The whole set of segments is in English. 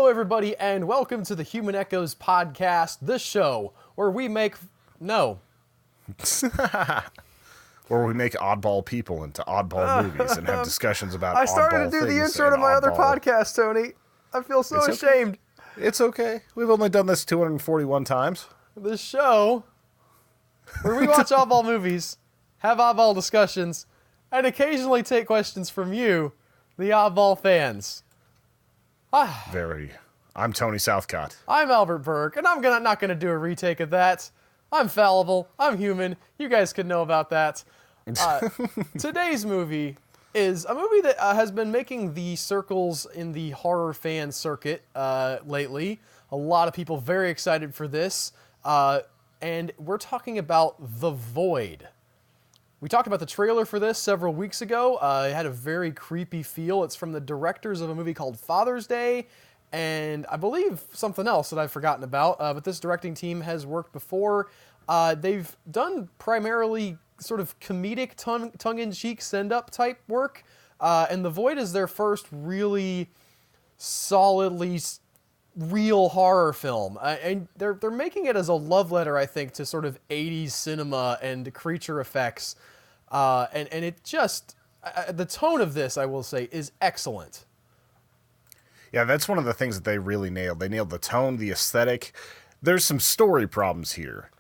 everybody, and welcome to the Human Echoes podcast, the show where we make... No. Where we make oddball people into oddball movies and have discussions about I started to do the intro to my other podcast, Tony. I feel so ashamed. It's okay. We've only done this 241 times. The show where we watch oddball movies, have oddball discussions, and occasionally take questions from you, the oddball fans. I'm Tony Southcott. I'm Albert Berg, and I'm not gonna do a retake of that. I'm fallible. I'm human. You guys could know about that. Today's movie is a movie that has been making the circles in the horror fan circuit lately. A lot of people very excited for this. And we're talking about The Void. We talked about the trailer for this several weeks ago. It had a very creepy feel. It's from the directors of a movie called Father's Day, and I believe something else that I've forgotten about, but this directing team has worked before. They've done primarily sort of comedic, tongue-in-cheek, send-up type work, and The Void is their first really solidly real horror film, and they're making it as a love letter, I think, to sort of 80s cinema and creature effects, and it just, the tone of this, I will say, is excellent. Yeah, that's one of the things that they really nailed. They nailed the tone, the aesthetic. There's some story problems here,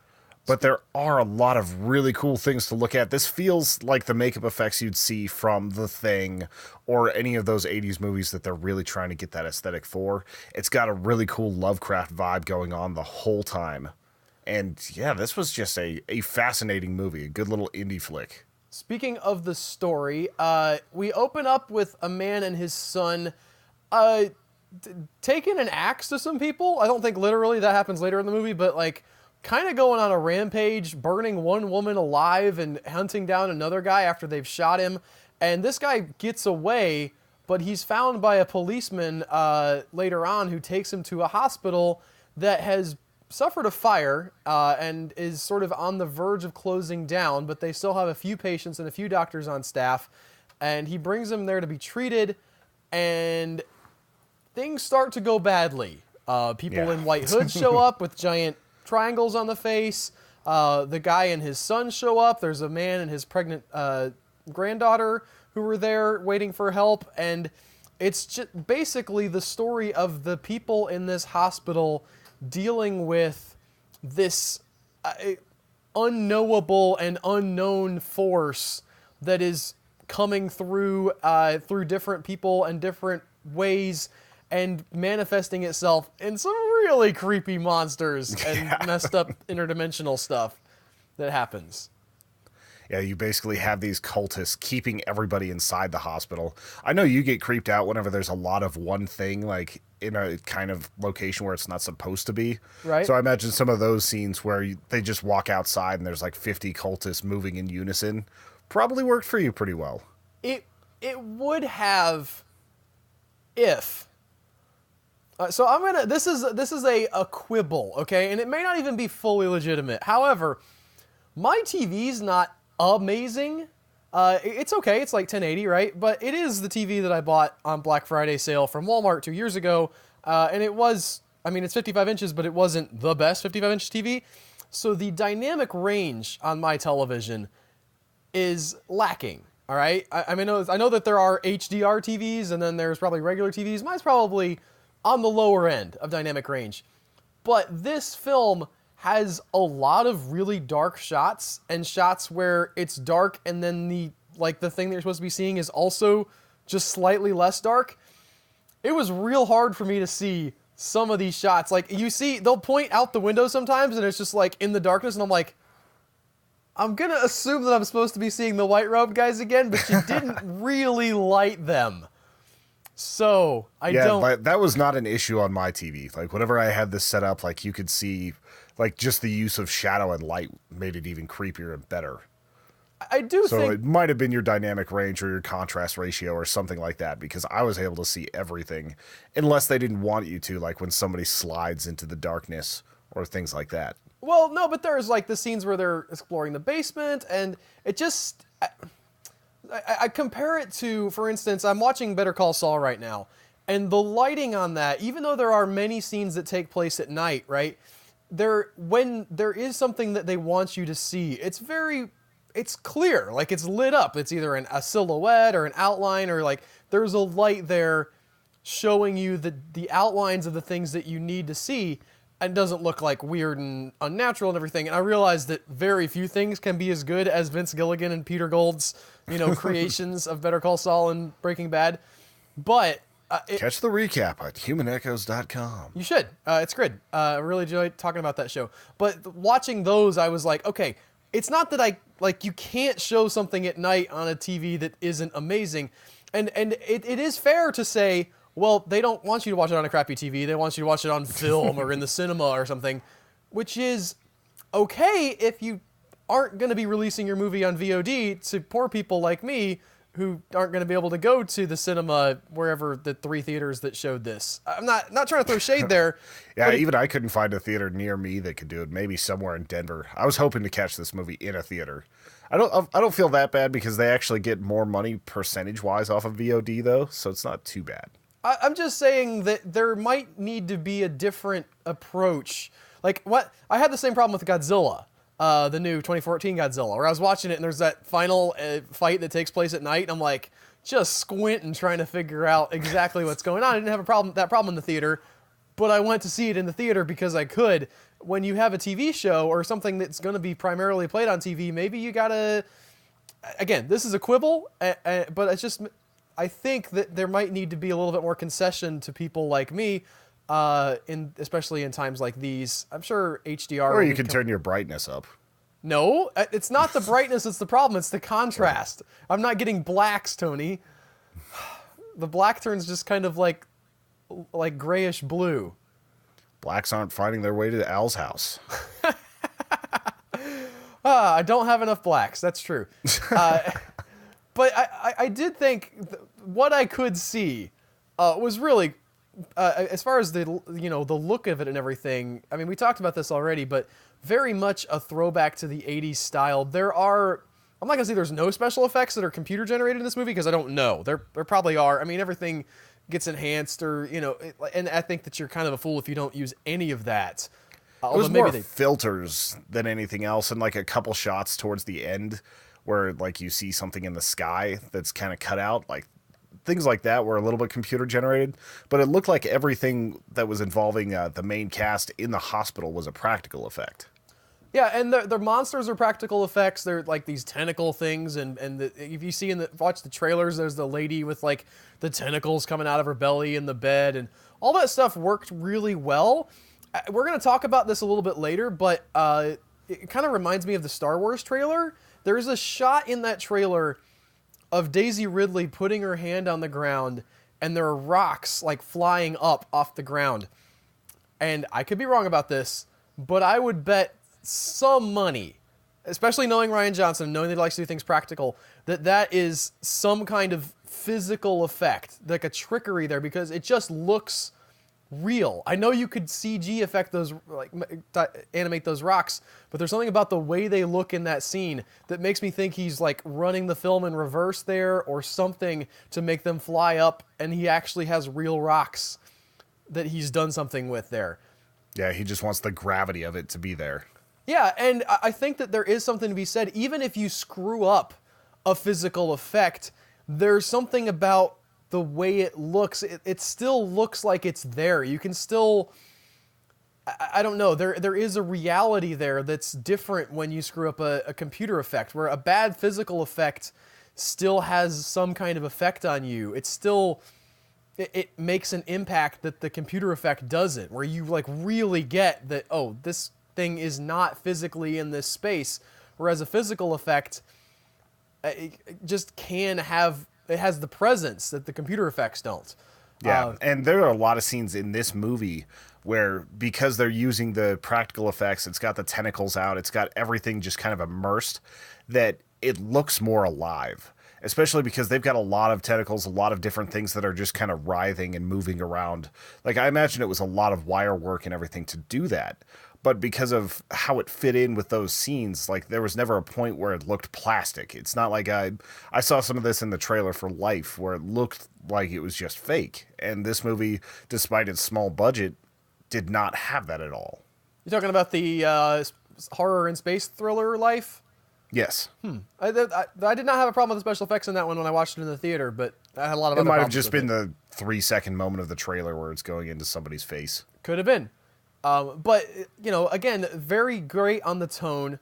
but there are a lot of really cool things to look at. This feels like the makeup effects you'd see from The Thing or any of those 80s movies that they're really trying to get that aesthetic for. It's got a really cool Lovecraft vibe going on the whole time. And yeah, this was just a fascinating movie, a good little indie flick. Speaking of the story, we open up with a man and his son taking an axe to some people. I don't think literally, that happens later in the movie, but like kind of going on a rampage, burning one woman alive and hunting down another guy after they've shot him. And this guy gets away, but he's found by a policeman later on who takes him to a hospital that has suffered a fire and is sort of on the verge of closing down, but they still have a few patients and a few doctors on staff. And he brings them there to be treated, and things start to go badly. People in white hoods show up with giant triangles on the face. The guy and his son show up. There's a man and his pregnant granddaughter who were there waiting for help. And it's just basically the story of the people in this hospital dealing with this unknowable and unknown force that is coming through different people and different ways, and manifesting itself in some really creepy monsters and messed up interdimensional stuff that happens. Yeah, you basically have these cultists keeping everybody inside the hospital. I know you get creeped out whenever there's a lot of one thing, like in a kind of location where it's not supposed to be. Right. So I imagine some of those scenes where they just walk outside and there's like 50 cultists moving in unison probably worked for you pretty well. It would have if... so I'm gonna. This is a quibble, okay, and it may not even be fully legitimate. However, my TV's not amazing. It's okay. It's like 1080, right? But it is the TV that I bought on Black Friday sale from Walmart 2 years ago, and it was. I mean, it's 55 inches, but it wasn't the best 55-inch TV. So the dynamic range on my television is lacking. All right. I know that there are HDR TVs, and then there's probably regular TVs. Mine's probably on the lower end of dynamic range. But this film has a lot of really dark shots, and shots where it's dark and then the thing that you're supposed to be seeing is also just slightly less dark. It was real hard for me to see some of these shots. Like, you see, they'll point out the window sometimes and it's just like in the darkness, and I'm like, I'm going to assume that I'm supposed to be seeing the white robed guys again, but you didn't really light them. So, but that was not an issue on my TV. Like, whenever I had this set up, like, you could see, like, just the use of shadow and light made it even creepier and better. I do think... So it might have been your dynamic range or your contrast ratio or something like that, because I was able to see everything, unless they didn't want you to, like when somebody slides into the darkness or things like that. Well, no, but there's, like, the scenes where they're exploring the basement, and it just... I compare it to, for instance, I'm watching Better Call Saul right now, And the lighting on that, even though there are many scenes that take place at night, right? When there is something that they want you to see, it's clear, like it's lit up. It's either a silhouette or an outline, or like there's a light there showing you the outlines of the things that you need to see, and doesn't look like weird and unnatural and everything. And I realize that very few things can be as good as Vince Gilligan and Peter Gold's, creations of Better Call Saul and Breaking Bad. But catch the recap at humanechoes.com. You should. It's great. I really enjoyed talking about that show. But watching those, I was like, okay, it's not that you can't show something at night on a TV that isn't amazing. And it is fair to say, well, they don't want you to watch it on a crappy TV. They want you to watch it on film or in the cinema or something, which is okay if you aren't going to be releasing your movie on VOD to poor people like me who aren't going to be able to go to the cinema wherever the 3 theaters that showed this. I'm not trying to throw shade there. Yeah, even I couldn't find a theater near me that could do it. Maybe somewhere in Denver. I was hoping to catch this movie in a theater. I don't feel that bad because they actually get more money percentage-wise off of VOD, though, so it's not too bad. I'm just saying that there might need to be a different approach. Like, I had the same problem with Godzilla, the new 2014 Godzilla, where I was watching it and there's that final fight that takes place at night, and I'm like, just squinting trying to figure out exactly what's going on. I didn't have that problem in the theater, but I went to see it in the theater because I could. When you have a TV show or something that's going to be primarily played on TV, maybe you gotta, again, this is a quibble, but it's just, I think that there might need to be a little bit more concession to people like me, especially in times like these. I'm sure HDR... Or you can turn your brightness up. No, it's not the brightness that's the problem. It's the contrast. I'm not getting blacks, Tony. The black turns just kind of like grayish blue. Blacks aren't finding their way to Al's house. I don't have enough blacks. That's true. But I did think what I could see was really, as far as the look of it and everything. I mean, we talked about this already, but very much a throwback to the 80s style. I'm not going to say there's no special effects that are computer generated in this movie because I don't know. There probably are. I mean, everything gets enhanced and I think that you're kind of a fool if you don't use any of that. It was more filters than anything else, and like a couple shots towards the end where like you see something in the sky that's kind of cut out, like things like that were a little bit computer generated, but it looked like everything that was involving the main cast in the hospital was a practical effect. Yeah, and the monsters are practical effects. They're like these tentacle things, and if you see watch the trailers, there's the lady with like the tentacles coming out of her belly in the bed, and all that stuff worked really well. We're going to talk about this a little bit later, but it kind of reminds me of the Star Wars trailer. There's a shot in that trailer of Daisy Ridley putting her hand on the ground, and there are rocks like flying up off the ground. And I could be wrong about this, but I would bet some money, especially knowing Rian Johnson, knowing that he likes to do things practical, that is some kind of physical effect, like a trickery there, because it just looks real. I know you could CG effect those, like animate those rocks, but there's something about the way they look in that scene that makes me think he's like running the film in reverse there or something to make them fly up, and he actually has real rocks that he's done something with there. Yeah, he just wants the gravity of it to be there. Yeah, and I think that there is something to be said, even if you screw up a physical effect, there's something about the way it looks. It still looks like it's there. You can still, I don't know, there is a reality there that's different when you screw up a computer effect, where a bad physical effect still has some kind of effect on you. It's still, it makes an impact that the computer effect doesn't, where you like really get that, oh, this thing is not physically in this space, whereas a physical effect it just it has the presence that the computer effects don't. Yeah, and there are a lot of scenes in this movie where, because they're using the practical effects, it's got the tentacles out, it's got everything just kind of immersed, that it looks more alive. especially because they've got a lot of tentacles, a lot of different things that are just kind of writhing and moving around. Like, I imagine it was a lot of wire work and everything to do that. But because of how it fit in with those scenes, like, there was never a point where it looked plastic. It's not like I saw some of this in the trailer for Life where it looked like it was just fake. And this movie, despite its small budget, did not have that at all. You talking about the horror and space thriller Life? Yes. I did not have a problem with the special effects in that one when I watched it in the theater, but I had a lot of It other might have problems just with been it. the 3-second moment of the trailer where it's going into somebody's face. Could have been. But, you know, again, very great on the tone.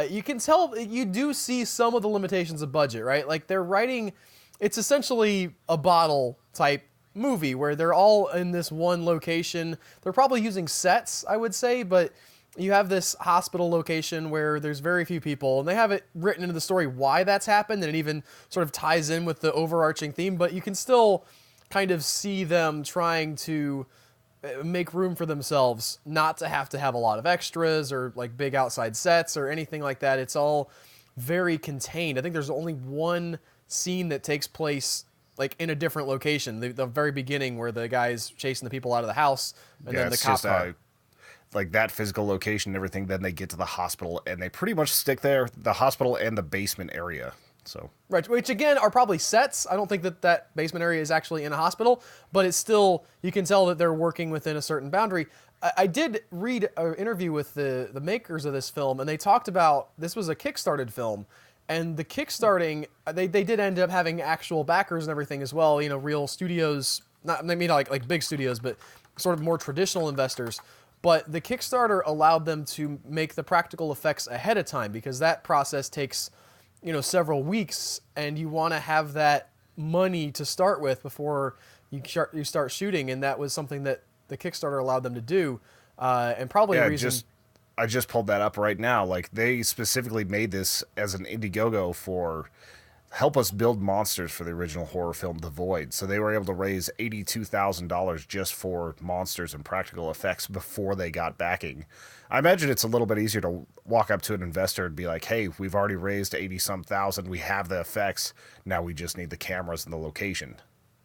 You can tell, you do see some of the limitations of budget, right? Like, they're writing, it's essentially a bottle type movie where they're all in this one location. They're probably using sets, I would say, but you have this hospital location where there's very few people, and they have it written into the story why that's happened, and it even sort of ties in with the overarching theme, but you can still kind of see them trying to make room for themselves, not to have a lot of extras or like big outside sets or anything like that. It's all very contained. I think there's only one scene that takes place like in a different location, the very beginning where the guy's chasing the people out of the house, and then the it's cop just car. like that physical location and everything. Then they get to the hospital and they pretty much stick there, the hospital and the basement area. So Right, which again are probably sets. I don't think that basement area is actually in a hospital, but it's still, you can tell that they're working within a certain boundary. I did read an interview with the makers of this film, and they talked about, this was a Kickstarted film, and the kickstarting, they did end up having actual backers and everything as well, you know, real studios, not maybe not like big studios, but sort of more traditional investors. But the Kickstarter allowed them to make the practical effects ahead of time, because that process takes, you know, several weeks, and you want to have that money to start with before you start shooting, and that was something that the Kickstarter allowed them to do, and probably a reason. I just pulled that up right now. Like, they specifically made this as an Indiegogo for help us build monsters for the original horror film The Void. So they were able to raise $82,000 just for monsters and practical effects before they got backing. I imagine it's a little bit easier to walk up to an investor and be like, hey, we've already raised 80-some thousand. We have the effects. Now we just need the cameras and the location.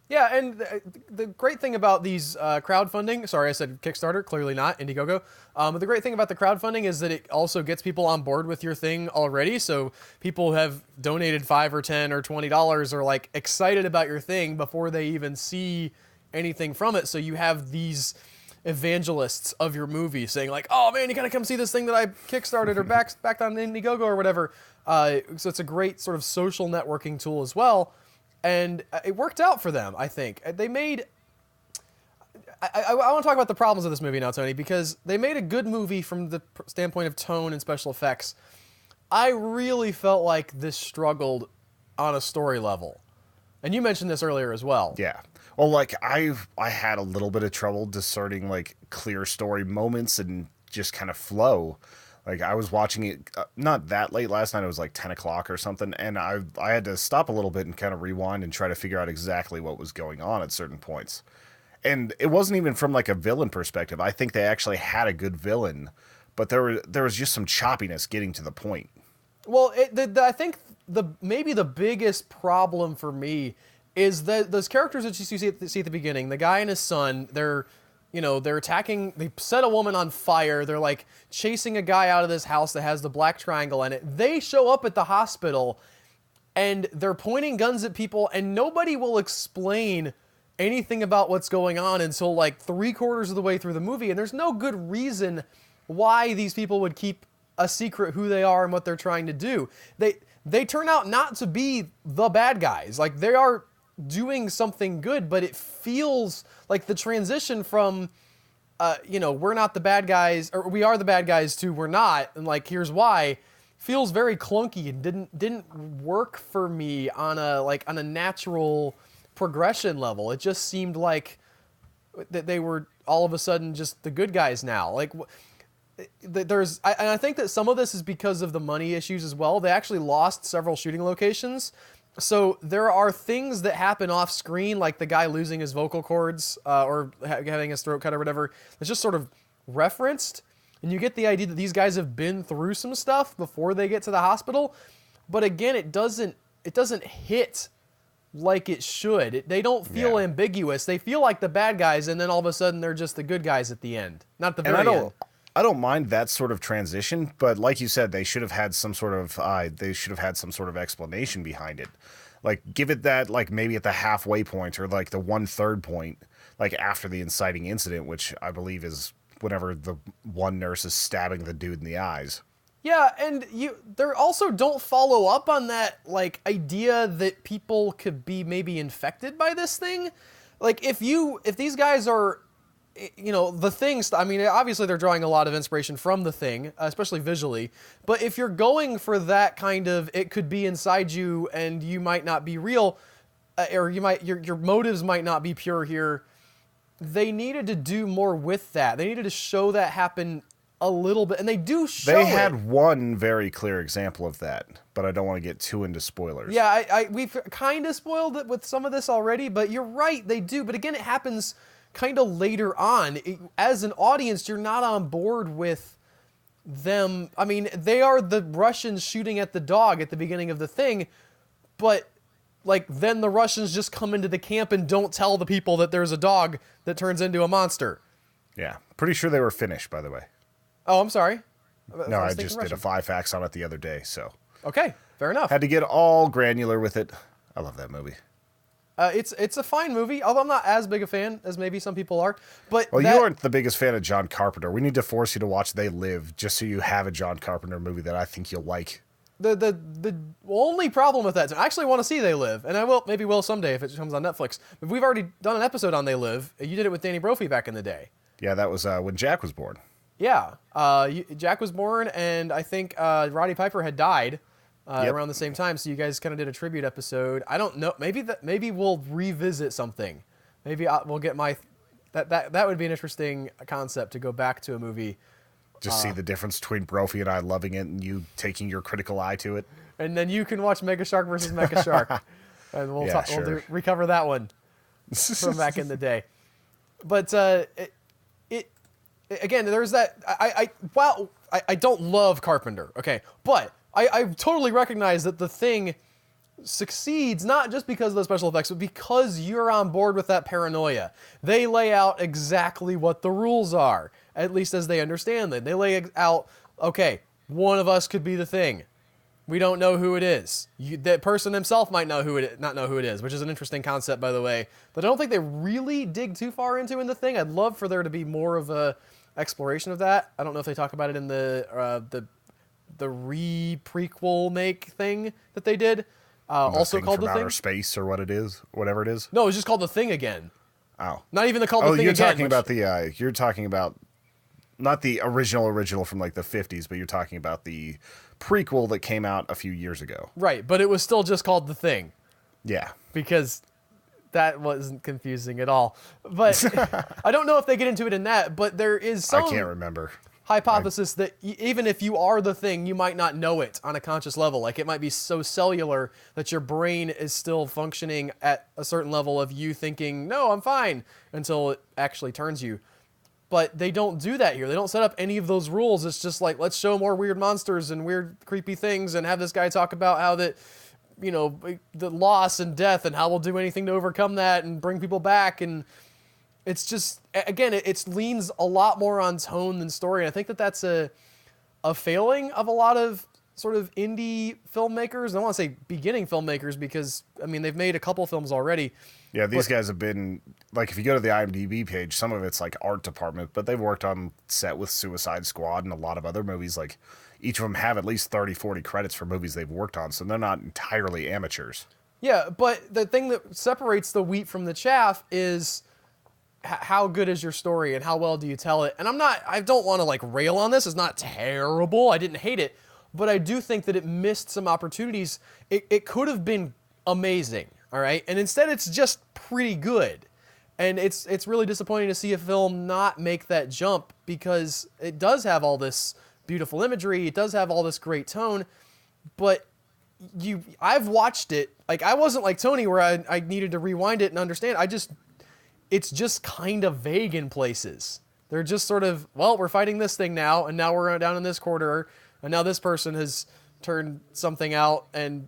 Yeah, and the great thing about these crowdfunding, sorry, I said Kickstarter, clearly not Indiegogo. But the great thing about the crowdfunding is that it also gets people on board with your thing already. So people have donated $5 or $10 or $20 or like excited about your thing before they even see anything from it. So you have these evangelists of your movie saying like, oh man, you gotta come see this thing that I Kickstarted or backed on Indiegogo or whatever. So it's a great sort of social networking tool as well. And it worked out for them, I think. They made... I want to talk about the problems of this movie now, Tony, because they made a good movie from the standpoint of tone and special effects. I really felt like this struggled on a story level. And you mentioned this earlier as well. Yeah. Well, like, I had a little bit of trouble discerning, like, clear story moments and just kind of flow. Like, I was watching it not that late last night. It was like 10 o'clock or something. And I had to stop a little bit and kind of rewind and try to figure out exactly what was going on at certain points. And it wasn't even from like a villain perspective. I think they actually had a good villain, but there was just some choppiness getting to the point. Well, I think maybe the biggest problem for me is that those characters that you see at the beginning, the guy and his son, they're attacking, they set a woman on fire. They're like chasing a guy out of this house that has the black triangle in it. They show up at the hospital and they're pointing guns at people, and nobody will explain anything about what's going on until like 3/4 of the way through the movie. And there's no good reason why these people would keep a secret who they are and what they're trying to do. They turn out not to be the bad guys. Like, they are doing something good, but it feels like the transition from, we're not the bad guys, or we are the bad guys to we're not, and like, here's why, feels very clunky and didn't work for me on a natural progression level. It just seemed like that they were all of a sudden just the good guys now. Like, I think that some of this is because of the money issues as well. They actually lost several shooting locations. So there are things that happen off screen, like the guy losing his vocal cords or having his throat cut or whatever. It's just sort of referenced. And you get the idea that these guys have been through some stuff before they get to the hospital. But again, it doesn't hit like it should. They don't feel ambiguous. They feel like the bad guys, and then all of a sudden they're just the good guys at the end. Not at the very end. I don't mind that sort of transition, but like you said, they should have had some sort of explanation behind it. Like, give it that, like, maybe at the halfway point or like the 1/3 point, like after the inciting incident, which I believe is whenever the one nurse is stabbing the dude in the eyes. Yeah, and they also don't follow up on that, like, idea that people could be maybe infected by this thing. Like, if these guys are, the Thing, I mean, obviously they're drawing a lot of inspiration from The Thing, especially visually, but if you're going for that kind of, it could be inside you and you might not be real, or your motives might not be pure here, they needed to do more with that. They needed to show that happen a little bit, and they do show it. They had one very clear example of that, but I don't want to get too into spoilers. Yeah, we've kind of spoiled it with some of this already, but you're right, they do. But again, it happens kind of later on. As an audience, you're not on board with them. I mean, they are the Russians shooting at the dog at the beginning of The Thing, but like then the Russians just come into the camp and don't tell the people that there's a dog that turns into a monster. Yeah, pretty sure they were Finnish, by the way. Oh, I'm sorry. No, I just did a 5-fax on it the other day, so. Okay, fair enough. Had to get all granular with it. I love that movie. It's a fine movie, although I'm not as big a fan as maybe some people are. But you aren't the biggest fan of John Carpenter. We need to force you to watch They Live just so you have a John Carpenter movie that I think you'll like. The only problem with that, I actually want to see They Live, and I will someday if it comes on Netflix. But we've already done an episode on They Live. You did it with Danny Brophy back in the day. Yeah, that was when Jack was born. Yeah, Jack was born, and I think Roddy Piper had died around the same time. So you guys kind of did a tribute episode. I don't know. Maybe we'll revisit something. Maybe we'll get that would be an interesting concept to go back to a movie. Just see the difference between Brophy and I loving it, and you taking your critical eye to it. And then you can watch Mega Shark versus Mecha Shark, and we'll recover that one from back in the day. But again, there's that. I don't love Carpenter, okay, but I totally recognize that The Thing succeeds not just because of the special effects, but because you're on board with that paranoia. They lay out exactly what the rules are, at least as they understand them. They lay out, okay, one of us could be the Thing. We don't know who it is. That person himself might not know who it is, which is an interesting concept, by the way. But I don't think they really dig too far into in The Thing. I'd love for there to be more of a exploration of that. I don't know if they talk about it in the prequel make thing that they did. Also called The Thing. Outer Space or whatever it is. No, it's just called The Thing again. Oh, not even The Thing again. You're talking about not the original from like the 50s, but you're talking about the prequel that came out a few years ago. Right, but it was still just called The Thing. Yeah, because that wasn't confusing at all. But I don't know if they get into it in that, but there is some I can't remember. hypothesis that even if you are the Thing, you might not know it on a conscious level. Like, it might be so cellular that your brain is still functioning at a certain level of you thinking, no, I'm fine, until it actually turns you. But they don't do that here. They don't set up any of those rules. It's just like, let's show more weird monsters and weird, creepy things and have this guy talk about how that, the loss and death and how we'll do anything to overcome that and bring people back. And it's just, again, it leans a lot more on tone than story. And I think that that's a failing of a lot of sort of indie filmmakers. I don't want to say beginning filmmakers because, they've made a couple films already. Yeah, these guys have been, like, if you go to the IMDb page, some of it's like art department, but they've worked on set with Suicide Squad and a lot of other movies. Like, each of them have at least 30, 40 credits for movies they've worked on, so they're not entirely amateurs. Yeah, but the thing that separates the wheat from the chaff is how good is your story and how well do you tell it. And I don't want to like rail on this. It's not terrible. I didn't hate it, but I do think that it missed some opportunities. It could have been amazing, all right? And instead it's just pretty good. And it's really disappointing to see a film not make that jump because it does have all this beautiful imagery. It does have all this great tone, but I've watched it. Like, I wasn't like Tony where I needed to rewind it and understand. It's just kind of vague in places. They're just sort of, well, we're fighting this thing now, and now we're down in this corridor, and now this person has turned something out, and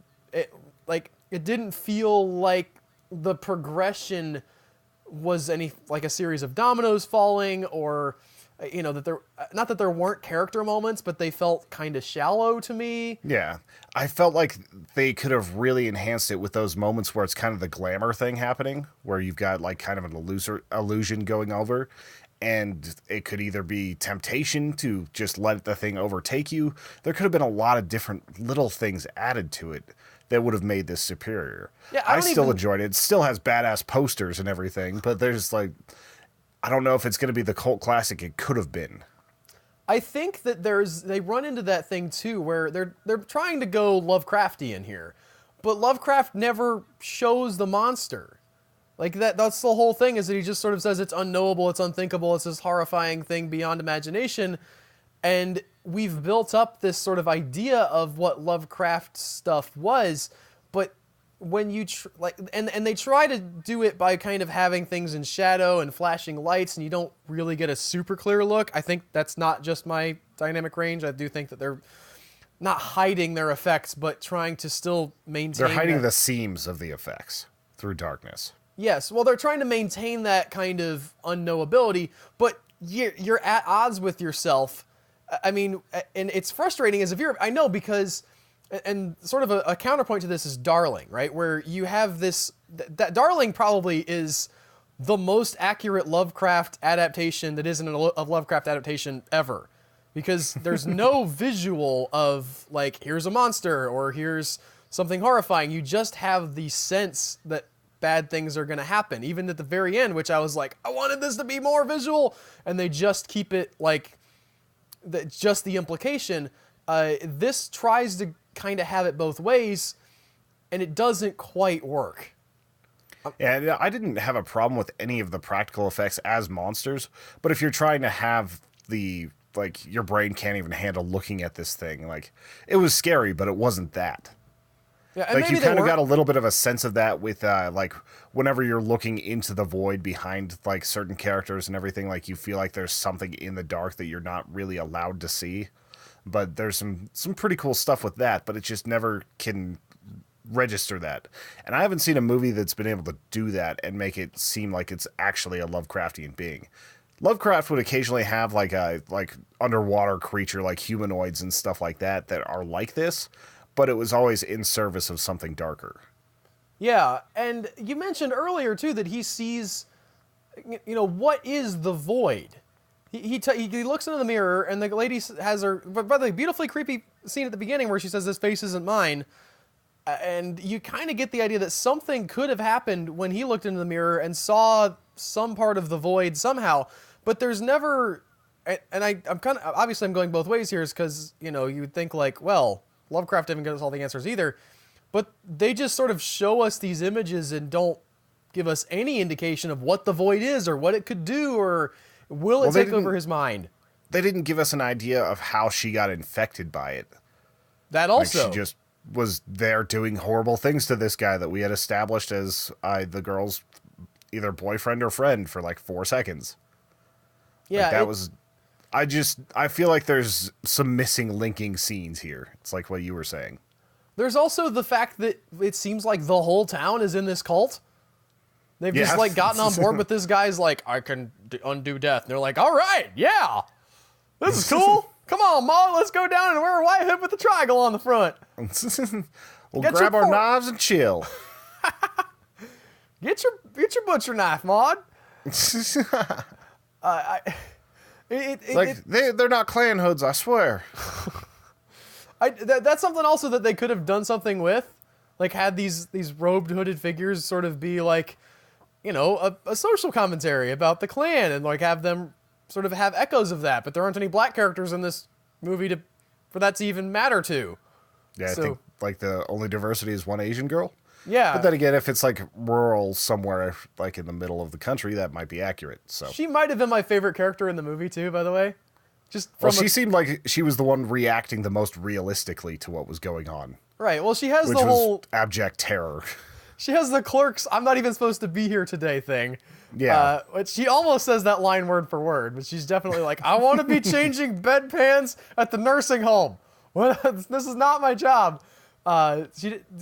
like it didn't feel like the progression was any like a series of dominoes falling, or that there, not that there weren't character moments, but they felt kind of shallow to me. Yeah. I felt like they could have really enhanced it with those moments where it's kind of the glamour thing happening, where you've got like kind of an illusion going over, and it could either be temptation to just let the thing overtake you. There could have been a lot of different little things added to it that would have made this superior. Yeah, I still enjoyed it. It still has badass posters and everything, but there's like, I don't know if it's going to be the cult classic it could have been. I think that they run into that thing too, where they're trying to go Lovecraftian here, but Lovecraft never shows the monster. Like that's the whole thing, is that he just sort of says it's unknowable, it's unthinkable, it's this horrifying thing beyond imagination, and we've built up this sort of idea of what Lovecraft stuff was, but when you and they try to do it by kind of having things in shadow and flashing lights, and you don't really get a super clear look. I think that's not just my dynamic range. I do think that they're not hiding their effects, but trying to still maintain. They're hiding the seams of the effects through darkness. Yes, well, they're trying to maintain that kind of unknowability, but you're at odds with yourself. I mean, and it's frustrating as if I know, because. And sort of a counterpoint to this is Darling, right? Where you have this, that Darling probably is the most accurate Lovecraft adaptation that isn't a Lovecraft adaptation ever. Because there's no visual of, like, here's a monster or here's something horrifying. You just have the sense that bad things are going to happen. Even at the very end, which I was like, I wanted this to be more visual. And they just keep it, like, just the implication. This tries to kind of have it both ways, and it doesn't quite work. Yeah, I didn't have a problem with any of the practical effects as monsters, but if you're trying to have the, like, your brain can't even handle looking at this thing, like, it was scary, but it wasn't that. Yeah, and like, you kind of got a little bit of a sense of that with, like, whenever you're looking into the void behind, like, certain characters and everything, like, you feel like there's something in the dark that you're not really allowed to see. But there's some pretty cool stuff with that, but it just never can register that. And I haven't seen a movie that's been able to do that and make it seem like it's actually a Lovecraftian being. Lovecraft would occasionally have like a underwater creature, like humanoids and stuff like that are like this, but it was always in service of something darker. Yeah, and you mentioned earlier too that he sees, what is the void? He looks into the mirror, and the lady has her, but by the way, beautifully creepy scene at the beginning where she says, "This face isn't mine," and you kind of get the idea that something could have happened when he looked into the mirror and saw some part of the void somehow. But there's never, and I'm kind of, obviously I'm going both ways here, is because you would think like, well, Lovecraft didn't give us all the answers either, but they just sort of show us these images and don't give us any indication of what the void is or what it could do or. Will it take over his mind? They didn't give us an idea of how she got infected by it. That also. Like, she just was there doing horrible things to this guy that we had established as the girl's either boyfriend or friend for like 4 seconds. Yeah. Like, I feel like there's some missing linking scenes here. It's like what you were saying. There's also the fact that it seems like the whole town is in this cult. They've just like gotten on board with this guy's like, I can undo death. And they're like, all right, yeah, this is cool. Come on, Mom, let's go down and wear a white hood with a triangle on the front. We'll grab our knives and chill. Get your butcher knife, Maud. They're not clan hoods, I swear. That's something also that they could have done something with, like had these robed hooded figures sort of be like, a social commentary about the Klan, and like have them sort of have echoes of that. But there aren't any black characters in this movie for that to even matter to. Yeah, so, I think like the only diversity is one Asian girl. Yeah. But then again, if it's like rural somewhere, like in the middle of the country, that might be accurate. So she might have been my favorite character in the movie too, by the way. She seemed like she was the one reacting the most realistically to what was going on. Right. Well, she has the whole abject terror. She has the Clerks, I'm not even supposed to be here today thing. Yeah. But she almost says that line word for word, but she's definitely like, I want to be changing bedpans at the nursing home. This is not my job.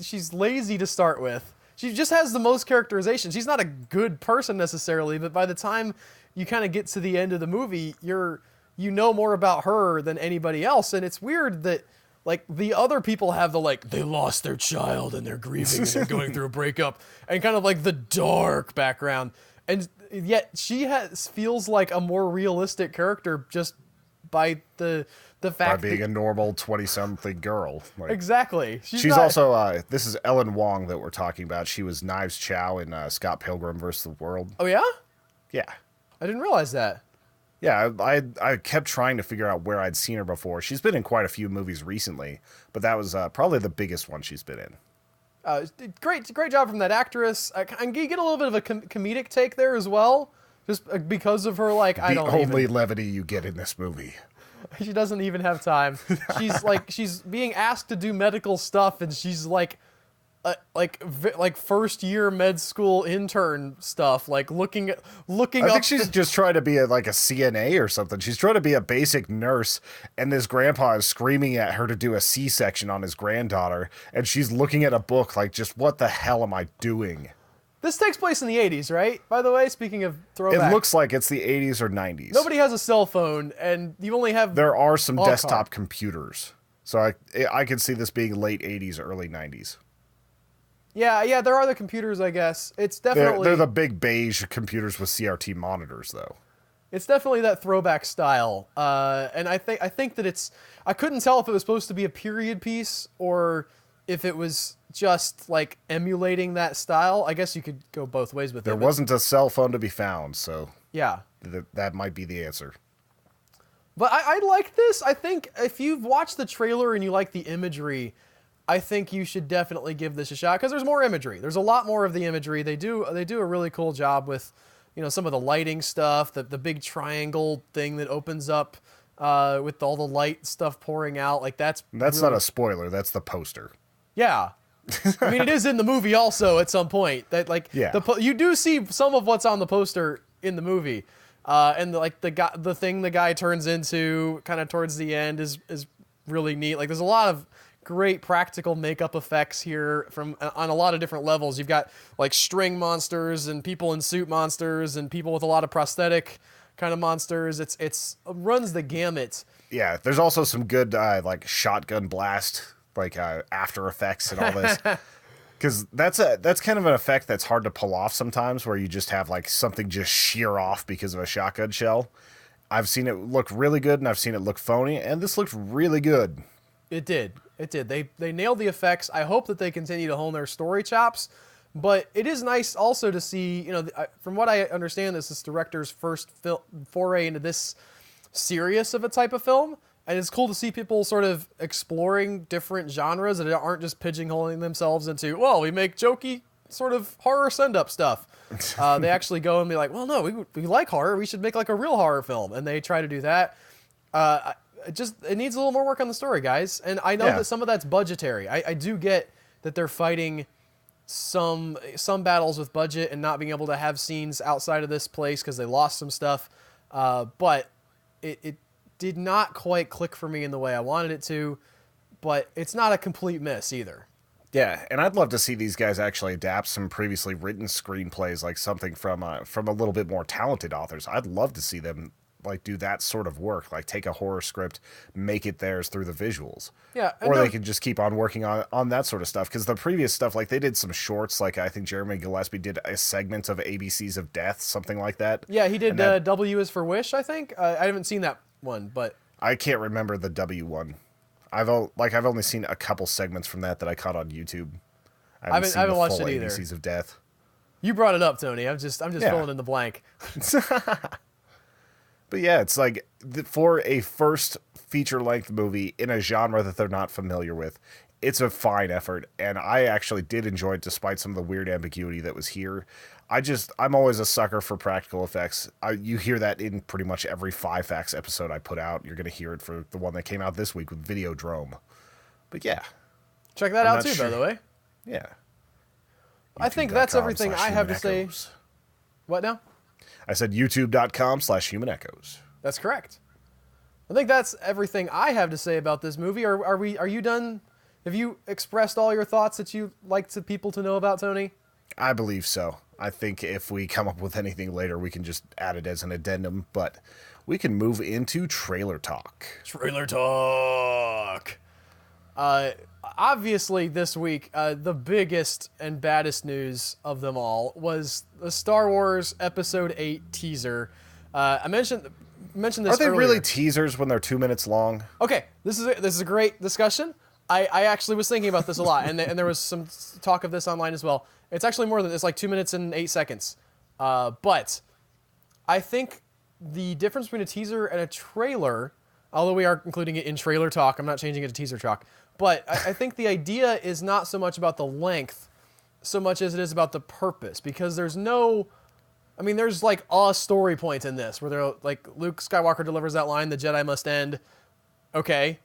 She's lazy to start with. She just has the most characterization. She's not a good person necessarily, but by the time you kind of get to the end of the movie, you know more about her than anybody else. And it's weird that like the other people have the like they lost their child and they're grieving and they're going through a breakup and kind of like the dark background. And yet she feels like a more realistic character just by the fact by being a normal 20-something girl. Like, exactly. She's also, this is Ellen Wong that we're talking about. She was Knives Chow in Scott Pilgrim vs. the World. Oh, yeah? Yeah. I didn't realize that. Yeah, I kept trying to figure out where I'd seen her before. She's been in quite a few movies recently, but that was probably the biggest one she's been in. Great job from that actress. And you get a little bit of a comedic take there as well, just because of her, like, the only levity you get in this movie. She doesn't even have time. She's being asked to do medical stuff, and she's like first year med school intern stuff, like looking up. I think she's just trying to be a CNA or something. She's trying to be a basic nurse, and this grandpa is screaming at her to do a C-section on his granddaughter, and she's looking at a book like, just what the hell am I doing? This takes place in the 80s, right? By the way, speaking of throwback. It looks like it's the 80s or 90s. Nobody has a cell phone, and you only have... There are some desktop computers. So I could see this being late 80s, early 90s. Yeah, there are the computers, I guess. It's definitely... They're the big beige computers with CRT monitors, though. It's definitely that throwback style. And I think that it's... I couldn't tell if it was supposed to be a period piece or if it was just like emulating that style. I guess you could go both ways with it. There wasn't a cell phone to be found, so yeah, that might be the answer. But I like this. I think if you've watched the trailer and you like the imagery, I think you should definitely give this a shot because there's more imagery. There's a lot more of the imagery. They do a really cool job with, some of the lighting stuff, the big triangle thing that opens up with all the light stuff pouring out. Like that's really... not a spoiler. That's the poster. Yeah. I mean, it is in the movie also at some point. That you do see some of what's on the poster in the movie, and the thing the guy turns into kind of towards the end is really neat. Like there's a lot of great practical makeup effects here on a lot of different levels. You've got like string monsters and people in suit monsters and people with a lot of prosthetic kind of monsters. It runs the gamut. Yeah, there's also some good shotgun blast. After Effects and all this, because that's kind of an effect that's hard to pull off sometimes, where you just have something just shear off because of a shotgun shell. I've seen it look really good, and I've seen it look phony, and this looked really good. It did. They nailed the effects. I hope that they continue to hone their story chops, but it is nice also to see, from what I understand, this is director's first foray into this serious of a type of film. And it's cool to see people sort of exploring different genres that aren't just pigeonholing themselves into, well, we make jokey sort of horror send-up stuff. They actually go and be like, well, no, we like horror. We should make a real horror film. And they try to do that. It needs a little more work on the story, guys. And I know that some of that's budgetary. I do get that they're fighting some battles with budget and not being able to have scenes outside of this place because they lost some stuff. But it did not quite click for me in the way I wanted it to, but it's not a complete miss either. Yeah, and I'd love to see these guys actually adapt some previously written screenplays, like something from a little bit more talented authors. I'd love to see them do that sort of work, take a horror script, make it theirs through the visuals. Yeah, or they can just keep on working on that sort of stuff, because the previous stuff, they did some shorts, I think Jeremy Gillespie did a segment of ABCs of Death, something like that. Yeah, he did W is for Wish, I think. I haven't seen that one, but I can't remember the W one. I've only seen a couple segments from that I caught on YouTube. I haven't watched it either. ABCs of Death. You brought it up, Tony. I'm just filling in the blank. But yeah, it's for a first feature-length movie in a genre that they're not familiar with, it's a fine effort, and I actually did enjoy it despite some of the weird ambiguity that was here. I'm always a sucker for practical effects. You hear that in pretty much every 5 Facts episode I put out. You're going to hear it for the one that came out this week with Videodrome. But yeah. Check that out too, by the way. Yeah. I think that's everything I have to say. What now? I said youtube.com/Human Echoes. That's correct. I think that's everything I have to say about this movie. Are you done Have you expressed all your thoughts that you like to people to know about, Tony? I believe so. I think if we come up with anything later, we can just add it as an addendum, but we can move into trailer talk. Trailer talk. Obviously, this week, the biggest and baddest news of them all was the Star Wars Episode 8 teaser. I mentioned this Are they earlier. really teasers when they're 2 minutes long? Okay, this is a great discussion. I actually was thinking about this a lot, and there was some talk of this online as well. It's actually more than it's like 2 minutes and 8 seconds. But I think the difference between a teaser and a trailer, although we are including it in trailer talk, I'm not changing it to teaser talk. But I think the idea is not so much about the length, so much as it is about the purpose, because there's like a story point in this where they're like Luke Skywalker delivers that line, "The Jedi must end." Okay.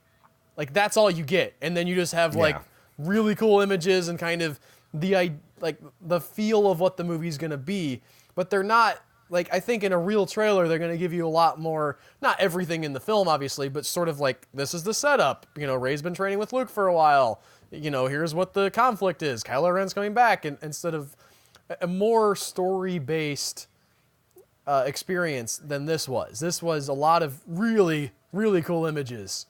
Like, that's all you get. And then you just have, like, really cool images and kind of the feel of what the movie's going to be. But they're not, like, I think in a real trailer, they're going to give you a lot more, not everything in the film, obviously, but sort of like, this is the setup. You know, Rey's been training with Luke for a while. You know, here's what the conflict is. Kylo Ren's coming back. And instead of a more story-based experience than this was. This was a lot of really, really cool images.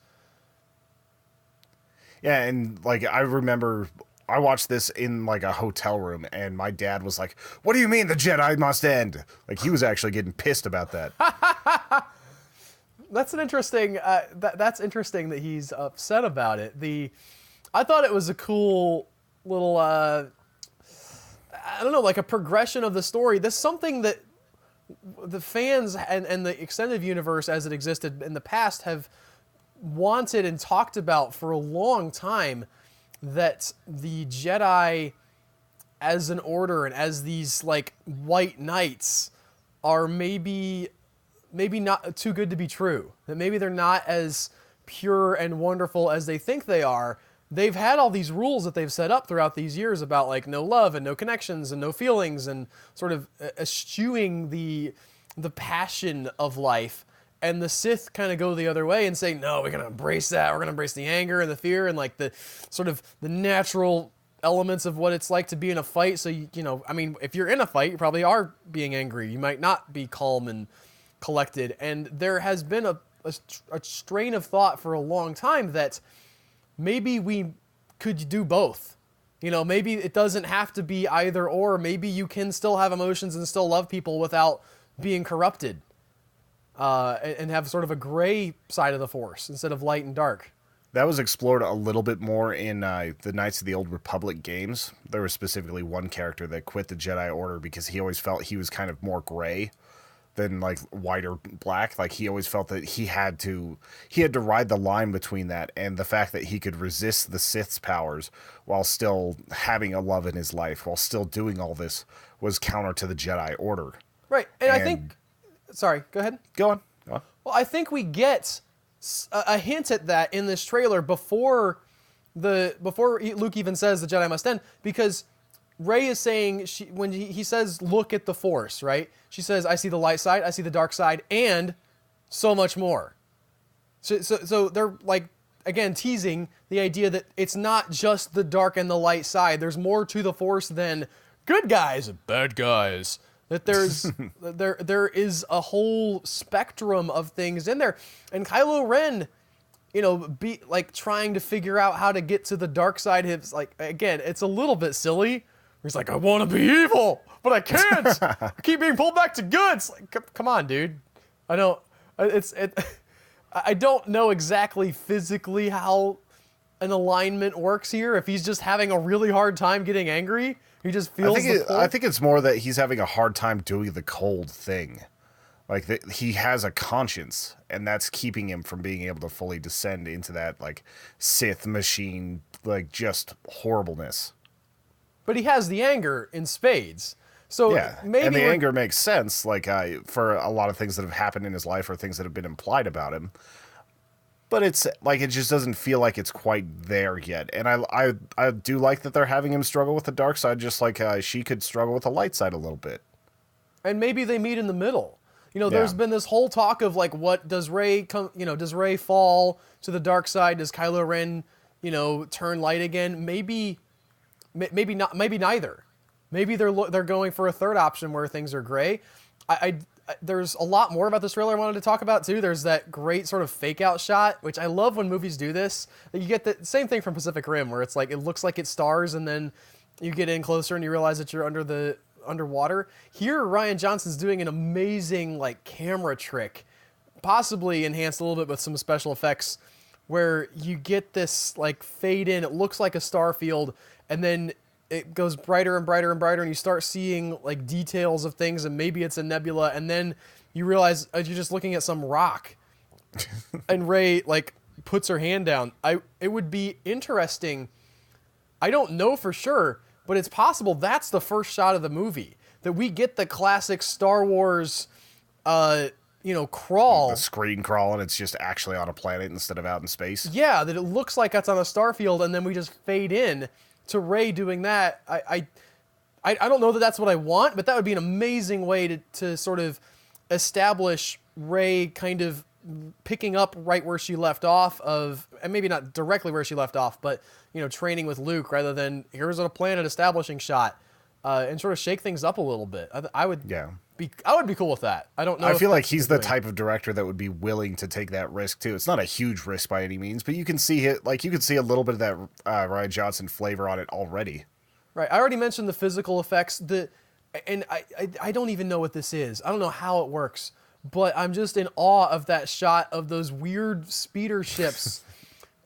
Yeah, and like I remember I watched this in like a hotel room and my dad was like, "What do you mean the Jedi must end?" Like he was actually getting pissed about that. That's an interesting that's interesting that he's upset about it. I thought it was a cool little I don't know, like a progression of the story. That's something that the fans and the extended universe as it existed in the past have wanted and talked about for a long time, that the Jedi as an order and as these like white knights are maybe not too good to be true, that maybe they're not as pure and wonderful as they think they are. They've had all these rules that they've set up throughout these years about like no love and no connections and no feelings and sort of eschewing the passion of life. And the Sith kind of go the other way and say, no, we're going to embrace that. We're going to embrace the anger and the fear and like the sort of the natural elements of what it's like to be in a fight. So, you know, I mean, if you're in a fight, you probably are being angry. You might not be calm and collected. And there has been a strain of thought for a long time that maybe we could do both. You know, maybe it doesn't have to be either or. Maybe you can still have emotions and still love people without being corrupted. And have sort of a gray side of the Force instead of light and dark. That was explored a little bit more in the Knights of the Old Republic games. There was specifically one character that quit the Jedi Order because he always felt he was kind of more gray than like white or black. Like he always felt that he had to ride the line between that and the fact that he could resist the Sith's powers while still having a love in his life, while still doing all this, was counter to the Jedi Order. Right, and I think... Sorry, go ahead. Go on. Well, I think we get a hint at that in this trailer before Luke even says the Jedi must end, because Rey is saying, when he says, look at the Force, right? She says, I see the light side, I see the dark side, and so much more. So they're like, again, teasing the idea that it's not just the dark and the light side. There's more to the Force than good guys and bad guys. That there is a whole spectrum of things in there. And Kylo Ren, you know, be like trying to figure out how to get to the dark side. It's like, again, it's a little bit silly. He's like, I want to be evil, but I can't. I keep being pulled back to good. It's like, come on, dude. I don't know exactly physically how an alignment works here. If he's just having a really hard time getting angry. He just feels I think it's more that he's having a hard time doing the cold thing. Like, he has a conscience, and that's keeping him from being able to fully descend into that, like, Sith machine, like, just horribleness. But he has the anger in spades. So yeah, maybe and the anger makes sense, like, for a lot of things that have happened in his life or things that have been implied about him. But it's like, it just doesn't feel like it's quite there yet. And I do like that they're having him struggle with the dark side, just like she could struggle with the light side a little bit. And maybe they meet in the middle. You know, there's been this whole talk of like, what does Rey does Rey fall to the dark side? Does Kylo Ren turn light again. Maybe not. Maybe neither. Maybe they're going for a third option where things are gray. There's a lot more about this trailer I wanted to talk about too. There's that great sort of fake out shot, which I love when movies do this. You get the same thing from Pacific Rim, where it's like it looks like it's stars, and then you get in closer and you realize that you're underwater. Here, Rian Johnson's doing an amazing like camera trick, possibly enhanced a little bit with some special effects, where you get this like fade in. It looks like a star field, and then it goes brighter and brighter and brighter, and you start seeing like details of things, and maybe it's a nebula, and then you realize you're just looking at some rock. And Rey like puts her hand down. It would be interesting. I don't know for sure, but it's possible that's the first shot of the movie, that we get the classic Star Wars crawl. The screen crawl, and it's just actually on a planet instead of out in space. Yeah, that it looks like that's on a star field, and then we just fade in to Rey doing that. I don't know that that's what I want, but that would be an amazing way to sort of establish Rey kind of picking up right where she left off and maybe not directly where she left off, but training with Luke, rather than here's a planet establishing shot, and sort of shake things up a little bit. I would be cool with that. I don't know. I feel like he's the type of director that would be willing to take that risk too. It's not a huge risk by any means, but you can see it. Like you can see a little bit of that Rian Johnson flavor on it already. Right. I already mentioned the physical effects. And I don't even know what this is. I don't know how it works, but I'm just in awe of that shot of those weird speeder ships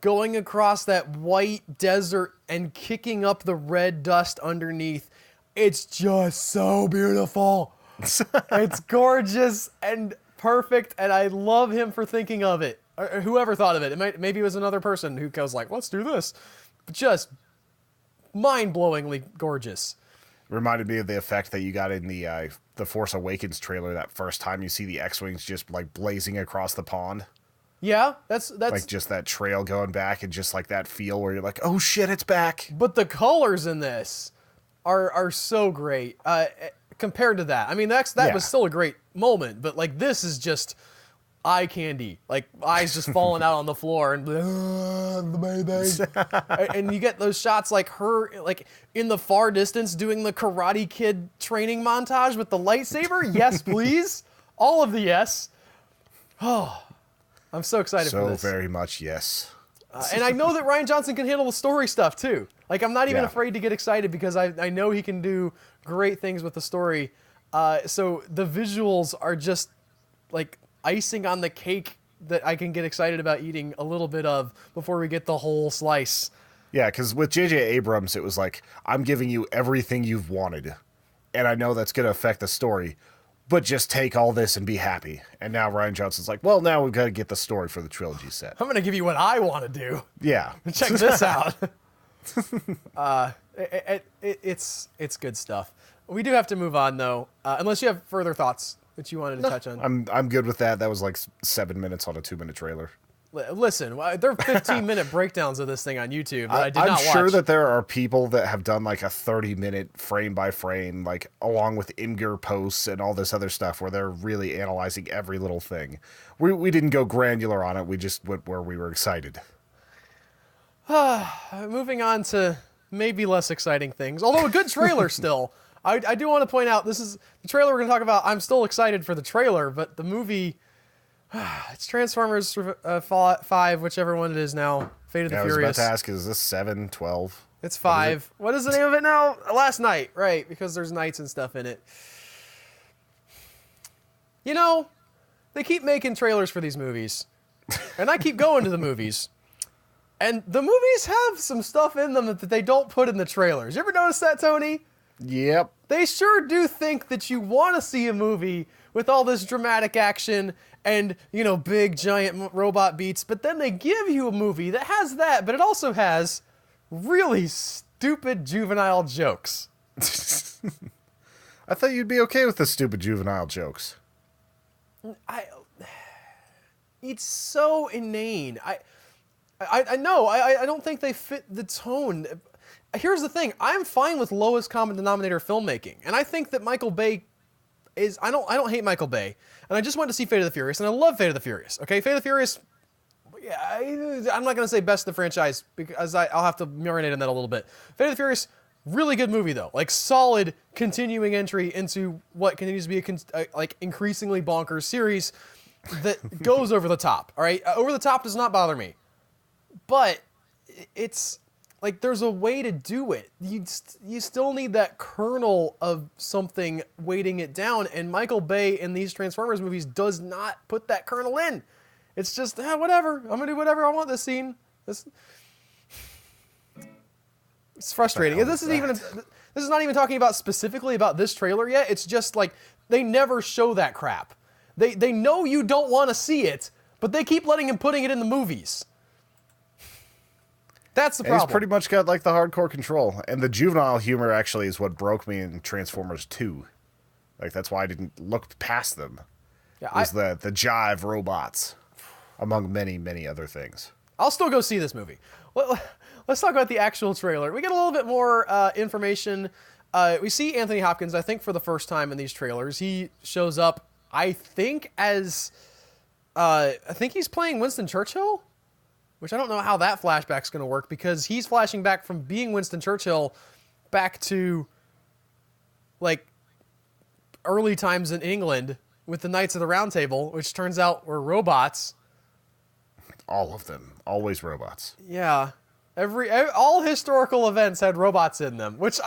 going across that white desert and kicking up the red dust underneath. It's just so beautiful. It's gorgeous and perfect, and I love him for thinking of it. Or whoever thought of it. Maybe it was another person who goes like, let's do this. But just mind-blowingly gorgeous. Reminded me of the effect that you got in the Force Awakens trailer that first time you see the X-Wings just like blazing across the pond. Yeah, that's like just that trail going back, and just like that feel where you're like, oh shit, it's back. But the colors in this are so great compared to that. I mean, that was still a great moment, but like this is just eye candy, like eyes just falling out on the floor, and and you get those shots like her like in the far distance doing the Karate Kid training montage with the lightsaber. Yes, please, all of the yes. Oh, I'm so excited for this. So very much yes. And I know that Rian Johnson can handle the story stuff too. Like I'm not even afraid to get excited, because I know he can do great things with the story. So the visuals are just like icing on the cake that I can get excited about eating a little bit of before we get the whole slice. Yeah, because with J.J. Abrams, it was like, I'm giving you everything you've wanted, and I know that's going to affect the story, but just take all this and be happy. And now Rian Johnson's like, well, now we've got to get the story for the trilogy set. I'm going to give you what I want to do. Yeah. Check this out. It's good stuff. We do have to move on, though, unless you have further thoughts that you wanted to touch on. I'm good with that. That was like 7 minutes on a 2-minute trailer. Listen, there are 15-minute breakdowns of this thing on YouTube that I did not watch. I'm sure that there are people that have done like a 30-minute frame-by-frame, like along with Imgur posts and all this other stuff where they're really analyzing every little thing. We didn't go granular on it. We just went where we were excited. Moving on to maybe less exciting things, although a good trailer still. I do want to point out, this is the trailer we're going to talk about. I'm still excited for the trailer, but the movie, it's Transformers 5, whichever one it is now. Fate of the Furious. I was about to ask, is this 7, 12? It's 5. What is the name of it now? Last Night, right, because there's nights and stuff in it. They keep making trailers for these movies, and I keep going to the movies. And the movies have some stuff in them that they don't put in the trailers. You ever notice that, Tony? Yep. They sure do think that you want to see a movie with all this dramatic action and, big giant robot beats, but then they give you a movie that has that, but it also has really stupid juvenile jokes. I thought you'd be okay with the stupid juvenile jokes. It's so inane. I know. I don't think they fit the tone. Here's the thing. I'm fine with lowest common denominator filmmaking, and I think that Michael Bay is. I don't hate Michael Bay, and I just went to see Fate of the Furious, and I love Fate of the Furious. Okay, Fate of the Furious Yeah, I'm not going to say best in the franchise because I'll have to marinate in that a little bit. Fate of the Furious, really good movie though. Like solid continuing entry into what continues to be a like increasingly bonkers series that goes over the top. All right, over the top does not bother me, but it's like there's a way to do it. You still need that kernel of something weighting it down, and Michael Bay in these Transformers movies does not put that kernel in. It's just, whatever. I'm gonna do whatever I want this scene. It's frustrating. This is not even talking about specifically about this trailer yet. It's just like they never show that crap. They know you don't want to see it, but they keep putting it in the movies. That's the problem. He's pretty much got like the hardcore control, and the juvenile humor actually is what broke me in Transformers 2. Like that's why I didn't look past them. Yeah, was the jive robots, among many, many other things. I'll still go see this movie. Let's talk about the actual trailer. We get a little bit more information. We see Anthony Hopkins, I think, for the first time in these trailers. He shows up, I think, as... I think he's playing Winston Churchill, which I don't know how that flashback's going to work, because he's flashing back from being Winston Churchill back to, like, early times in England with the Knights of the Round Table, which turns out were robots. All of them. Always robots. Yeah. All historical events had robots in them, which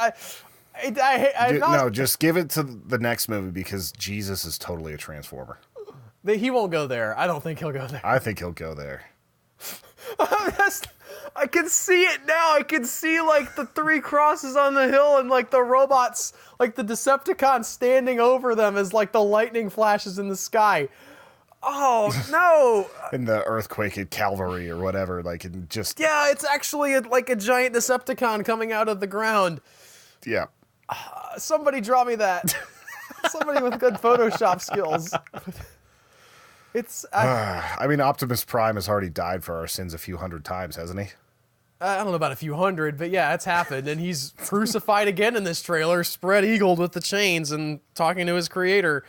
No, just give it to the next movie, because Jesus is totally a Transformer. He won't go there. I don't think he'll go there. I think he'll go there. I can see it now. I can see like the 3 crosses on the hill and like the robots, like the Decepticons standing over them as like the lightning flashes in the sky. Oh, no. In the earthquake at Calvary or whatever, like it just... Yeah, it's actually like a giant Decepticon coming out of the ground. Yeah. Somebody draw me that. Somebody with good Photoshop skills. I mean, Optimus Prime has already died for our sins a few hundred times, hasn't he? I don't know about a few hundred, but yeah, it's happened. And he's crucified again in this trailer, spread-eagled with the chains and talking to his creator.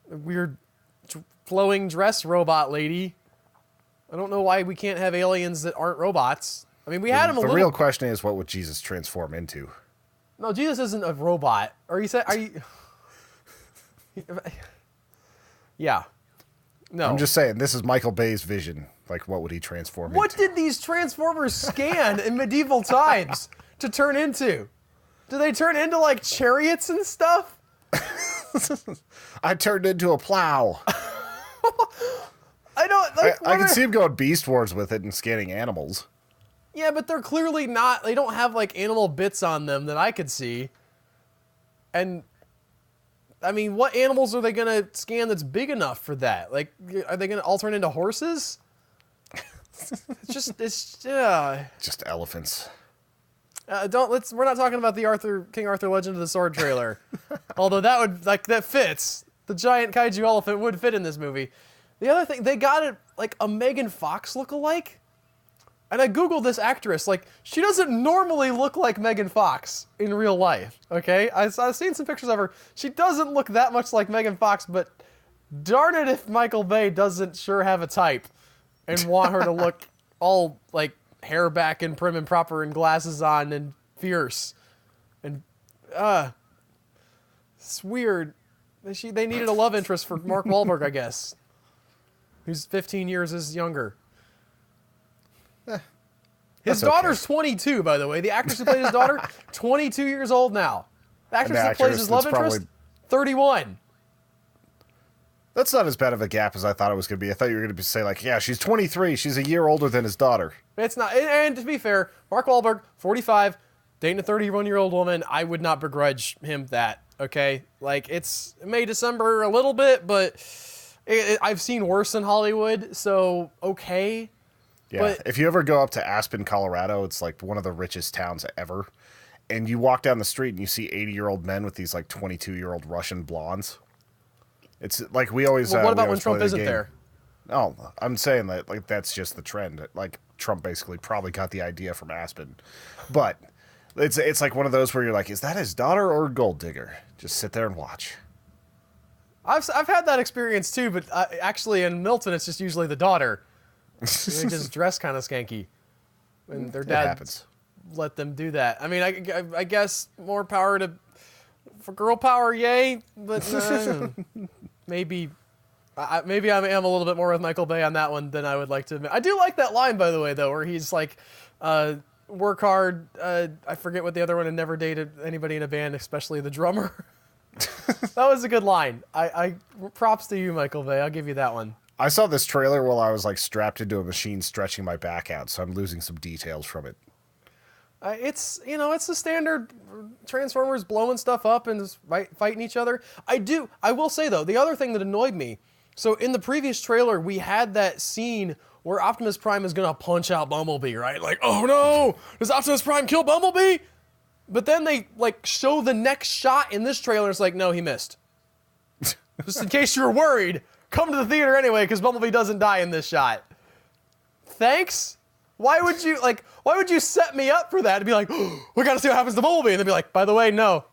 Weird flowing dress robot lady. I don't know why we can't have aliens that aren't robots. I mean, we had him a little... The real question is, what would Jesus transform into? No, Jesus isn't a robot. Or you said... Are you... Yeah. No. I'm just saying, this is Michael Bay's vision. Like, what would he transform into? What did these Transformers scan in medieval times to turn into? Do they turn into, like, chariots and stuff? I turned into a plow. I don't... Like, I can see him going Beast Wars with it and scanning animals. Yeah, but they're clearly not... They don't have, like, animal bits on them that I could see. And... I mean, what animals are they going to scan that's big enough for that? Like, are they going to all turn into horses? It's just elephants. We're not talking about the King Arthur Legend of the Sword trailer. Although that fits. The giant kaiju elephant would fit in this movie. The other thing, they got it like a Megan Fox lookalike. And I Googled this actress. Like, she doesn't normally look like Megan Fox in real life, okay? I've seen some pictures of her. She doesn't look that much like Megan Fox, but darn it if Michael Bay doesn't sure have a type and want her to look all, like, hair back and prim and proper and glasses on and fierce. And, it's weird. They needed a love interest for Mark Wahlberg, I guess, who's 15 years younger. His daughter's 22, by the way. The actress who played his daughter, 22 years old now. The actress that plays his love interest, 31. That's not as bad of a gap as I thought it was going to be. I thought you were going to say, like, yeah, she's 23. She's a year older than his daughter. It's not. And to be fair, Mark Wahlberg, 45, dating a 31-year-old woman. I would not begrudge him that, okay? Like, it's May, December a little bit, but I've seen worse in Hollywood, so okay. Yeah, but if you ever go up to Aspen, Colorado, it's like one of the richest towns ever. And you walk down the street and you see 80-year-old men with these like 22-year-old Russian blondes. It's like we always... Well, what about when Trump isn't there? Oh, I'm saying that like that's just the trend. Like Trump basically probably got the idea from Aspen. But it's like one of those where you're like, is that his daughter or a gold digger? Just sit there and watch. I've had that experience too, but actually in Milton it's just usually the daughter. They just dress kind of skanky. And their It dad happens. let them do that. I mean, I guess more power for girl power, yay. But maybe I am a little bit more with Michael Bay on that one than I would like to admit. I do like that line, by the way, though, where he's like, work hard. I forget what the other one, and never dated anybody in a band, especially the drummer. That was a good line. I props to you, Michael Bay. I'll give you that one. I saw this trailer while I was like strapped into a machine stretching my back out, so I'm losing some details from it. It's the standard Transformers blowing stuff up and just fighting each other. I will say, though, the other thing that annoyed me, so in the previous trailer, we had that scene where Optimus Prime is going to punch out Bumblebee, right? Like, oh no, does Optimus Prime kill Bumblebee? But then they like show the next shot in this trailer. It's like, no, he missed. Just in case you were worried, come to the theater anyway, because Bumblebee doesn't die in this shot. Thanks? Why would you set me up for that to be like, oh, we gotta see what happens to Bumblebee, and then be like, by the way, no.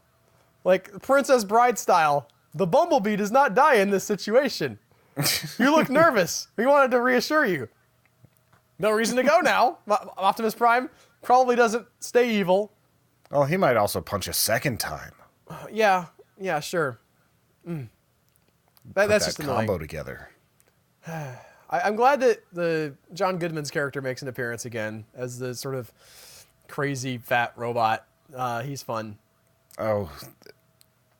Like, Princess Bride style, the Bumblebee does not die in this situation. You look nervous. We wanted to reassure you. No reason to go now. Optimus Prime probably doesn't stay evil. Oh, he might also punch a second time. Yeah, sure. That's just annoying. Combo together. I'm glad that the John Goodman's character makes an appearance again as the sort of crazy fat robot. He's fun. Oh,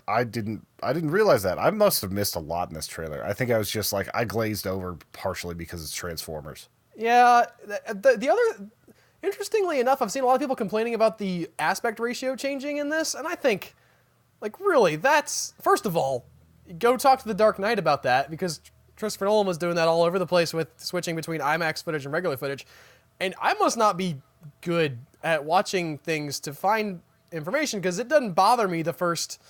I didn't realize that. I must have missed a lot in this trailer. I think I was just like, I glazed over partially because it's Transformers. Yeah, the other, interestingly enough, I've seen a lot of people complaining about the aspect ratio changing in this, and I think, like, really, that's, first of all, go talk to The Dark Knight about that, because Christopher Nolan was doing that all over the place with switching between IMAX footage and regular footage, and I must not be good at watching things to find information, because it doesn't bother me the first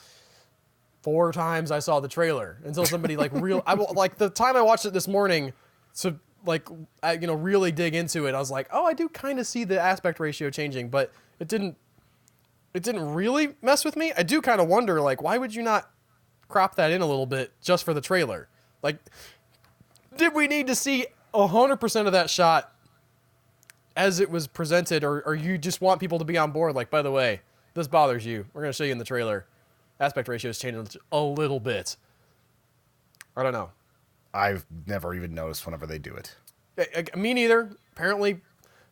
4 times I saw the trailer until somebody like the time I watched it this morning to really dig into it. I was like, oh, I do kind of see the aspect ratio changing, but it didn't really mess with me. I do kind of wonder, like, why would you not crop that in a little bit just for the trailer? Like, did we need to see 100% of that shot as it was presented, or you just want people to be on board? Like, by the way, this bothers you. We're going to show you in the trailer. Aspect ratio is changing a little bit. I don't know. I've never even noticed whenever they do it. Me neither. Apparently,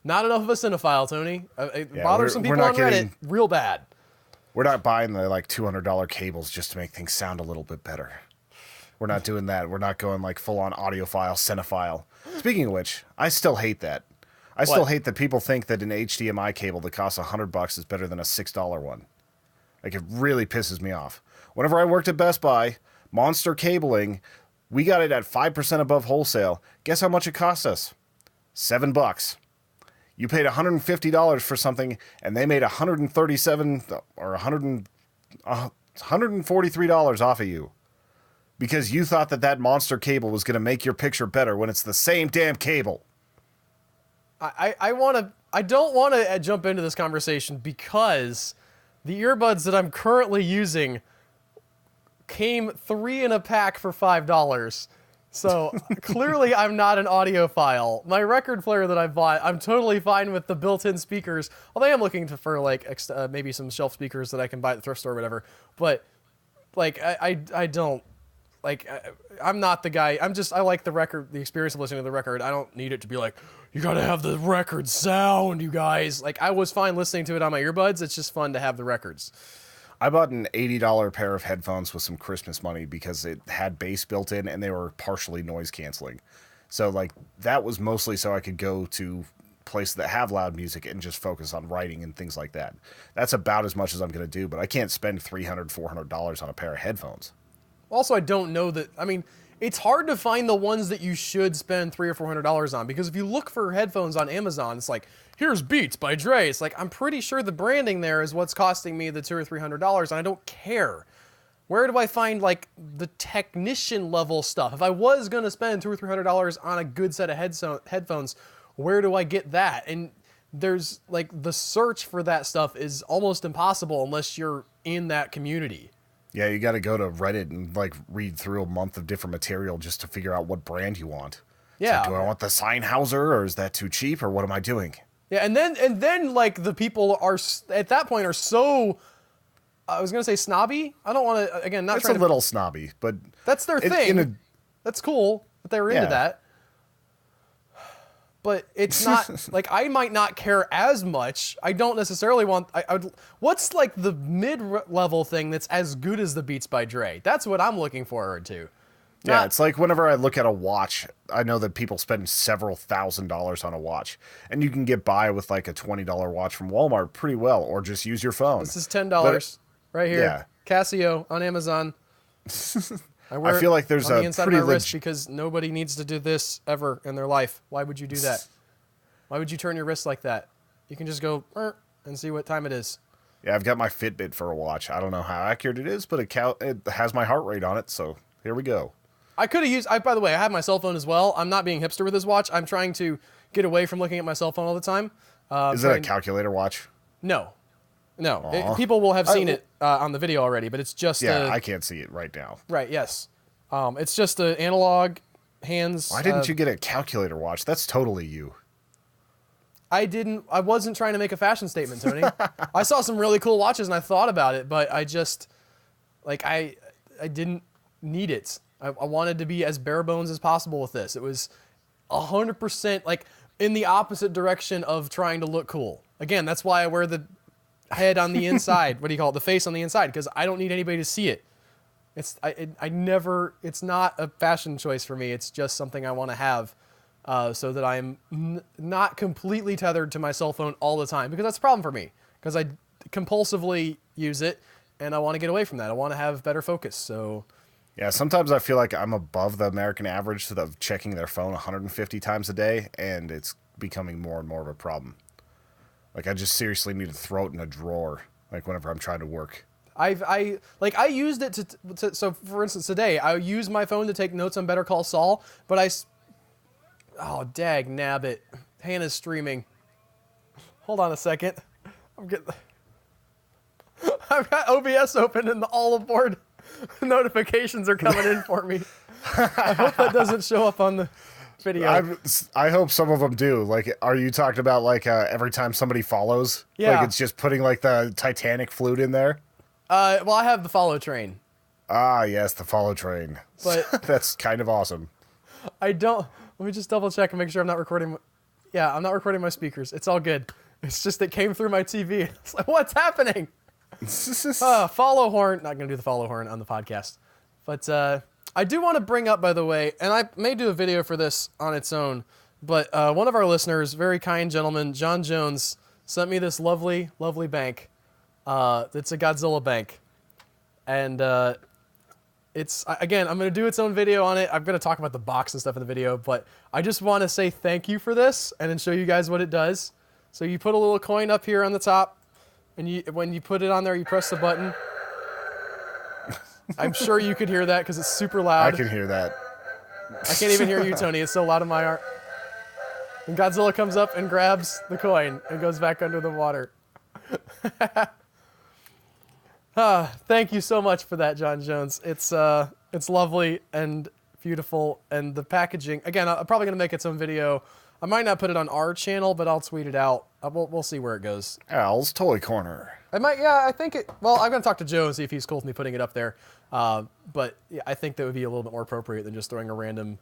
not enough of a cinephile, Tony. It bothers some people on Reddit real bad. We're not buying the like $200 cables just to make things sound a little bit better. We're not doing that. We're not going like full-on audiophile, cinephile. Speaking of which, I still hate that. I still hate that people think that an HDMI cable that costs $100 is better than a $6 one. Like, it really pisses me off. Whenever I worked at Best Buy, Monster Cabling, we got it at 5% above wholesale. Guess how much it cost us? $7. You paid $150 for something, and they made $137 or $143 off of you. Because you thought that monster cable was going to make your picture better when it's the same damn cable. I don't want to jump into this conversation because the earbuds that I'm currently using came 3 in a pack for $5. So clearly I'm not an audiophile. My record player that I bought, I'm totally fine with the built-in speakers. Although I am looking for like maybe some shelf speakers that I can buy at the thrift store or whatever. But like I don't like I'm not the guy. I like the record, the experience of listening to the record. I don't need it to be like, you gotta have the record sound, you guys. Like, I was fine listening to it on my earbuds. It's just fun to have the records. I bought an $80 pair of headphones with some Christmas money because it had bass built in and they were partially noise canceling. So, like, that was mostly so I could go to places that have loud music and just focus on writing and things like that. That's about as much as I'm going to do, but I can't spend $300, $400 on a pair of headphones. Also, I don't know that, I mean, it's hard to find the ones that you should spend $300 or $400 on, because if you look for headphones on Amazon, it's like, here's Beats by Dre. It's like, I'm pretty sure the branding there is what's costing me the $200 or $300, and I don't care. Where do I find, like, the technician level stuff? If I was going to spend $200 or $300 on a good set of headphones, where do I get that? And there's, like, the search for that stuff is almost impossible unless you're in that community. Yeah, you got to go to Reddit and like read through a month of different material just to figure out what brand you want. Yeah. Do I want the Sennheiser, or is that too cheap, or what am I doing? Yeah, and then like the people are at that point are so. I was gonna say snobby. I don't want to again. Not It's trying a to, little snobby, but that's their thing. That's cool that they were into that. But it's not like I might not care as much. I don't necessarily want. I would. What's like the mid-level thing that's as good as the Beats by Dre? That's what I'm looking forward to. Yeah, it's like whenever I look at a watch, I know that people spend several $1,000s on a watch, and you can get by with like a $20 watch from Walmart pretty well, or just use your phone. This is $10 right here. Yeah. Casio on Amazon. I feel like there's on the a inside pretty of my wrist because nobody needs to do this ever in their life. Why would you do that? Why would you turn your wrist like that? You can just go and see what time it is. Yeah, I've got my Fitbit for a watch. I don't know how accurate it is, but it has my heart rate on it, so here we go. I could have used. By the way, I have my cell phone as well. I'm not being hipster with this watch. I'm trying to get away from looking at my cell phone all the time. Is it a calculator watch? No. People will have seen it on the video already, but it's just. Yeah, I can't see it right now. Right. Yes. It's just an analog hands. Why didn't you get a calculator watch? That's totally you. I wasn't trying to make a fashion statement, Tony. I saw some really cool watches and I thought about it, but I just, like, I didn't need it. I wanted to be as bare bones as possible with this. It was 100% like in the opposite direction of trying to look cool. Again, that's why I wear the head on the inside. What do you call it? The face on the inside, because I don't need anybody to see it. It's not a fashion choice for me. It's just something I want to have. So that I'm not completely tethered to my cell phone all the time, because that's a problem for me, because I compulsively use it and I want to get away from that. I want to have better focus. So yeah, sometimes I feel like I'm above the American average of checking their phone 150 times a day, and it's becoming more and more of a problem. Like I just seriously need to throw it in a drawer, like whenever I'm trying to work. I used it to so for instance today I used my phone to take notes on Better Call Saul, but oh, dag nabbit. Hannah's streaming. Hold on a second. I've got OBS open and all aboard notifications are coming in for me. I hope that doesn't show up on the video. I hope some of them do. Like, are you talking about like every time somebody follows? Yeah. Like it's just putting like the Titanic flute in there? Well, I have the follow train. Ah, yes, the follow train. But that's kind of awesome. I don't... Let me just double check and make sure I'm not recording. Yeah, I'm not recording my speakers. It's all good. It's just it came through my TV. It's like, what's happening? Follow horn. Not going to do the follow horn on the podcast. But I do want to bring up, by the way, and I may do a video for this on its own, but one of our listeners, very kind gentleman, John Jones, sent me this lovely, lovely bank. It's a Godzilla bank. And... it's, again, I'm going to do its own video on it. I'm going to talk about the box and stuff in the video, but I just want to say thank you for this and then show you guys what it does. So you put a little coin up here on the top, and when you put it on there, you press the button. I'm sure you could hear that because it's super loud. I can hear that. I can't even hear you, Tony. It's so loud in my art. And Godzilla comes up and grabs the coin and goes back under the water. Thank you so much for that, John Jones. It's lovely and beautiful, and the packaging. Again, I'm probably gonna make its own video. I might not put it on our channel, but I'll tweet it out. We'll see where it goes. Al's Toy Corner. I might. Yeah, I think it. Well, I'm gonna talk to Joe and see if he's cool with me putting it up there. But yeah, I think that would be a little bit more appropriate than just throwing a random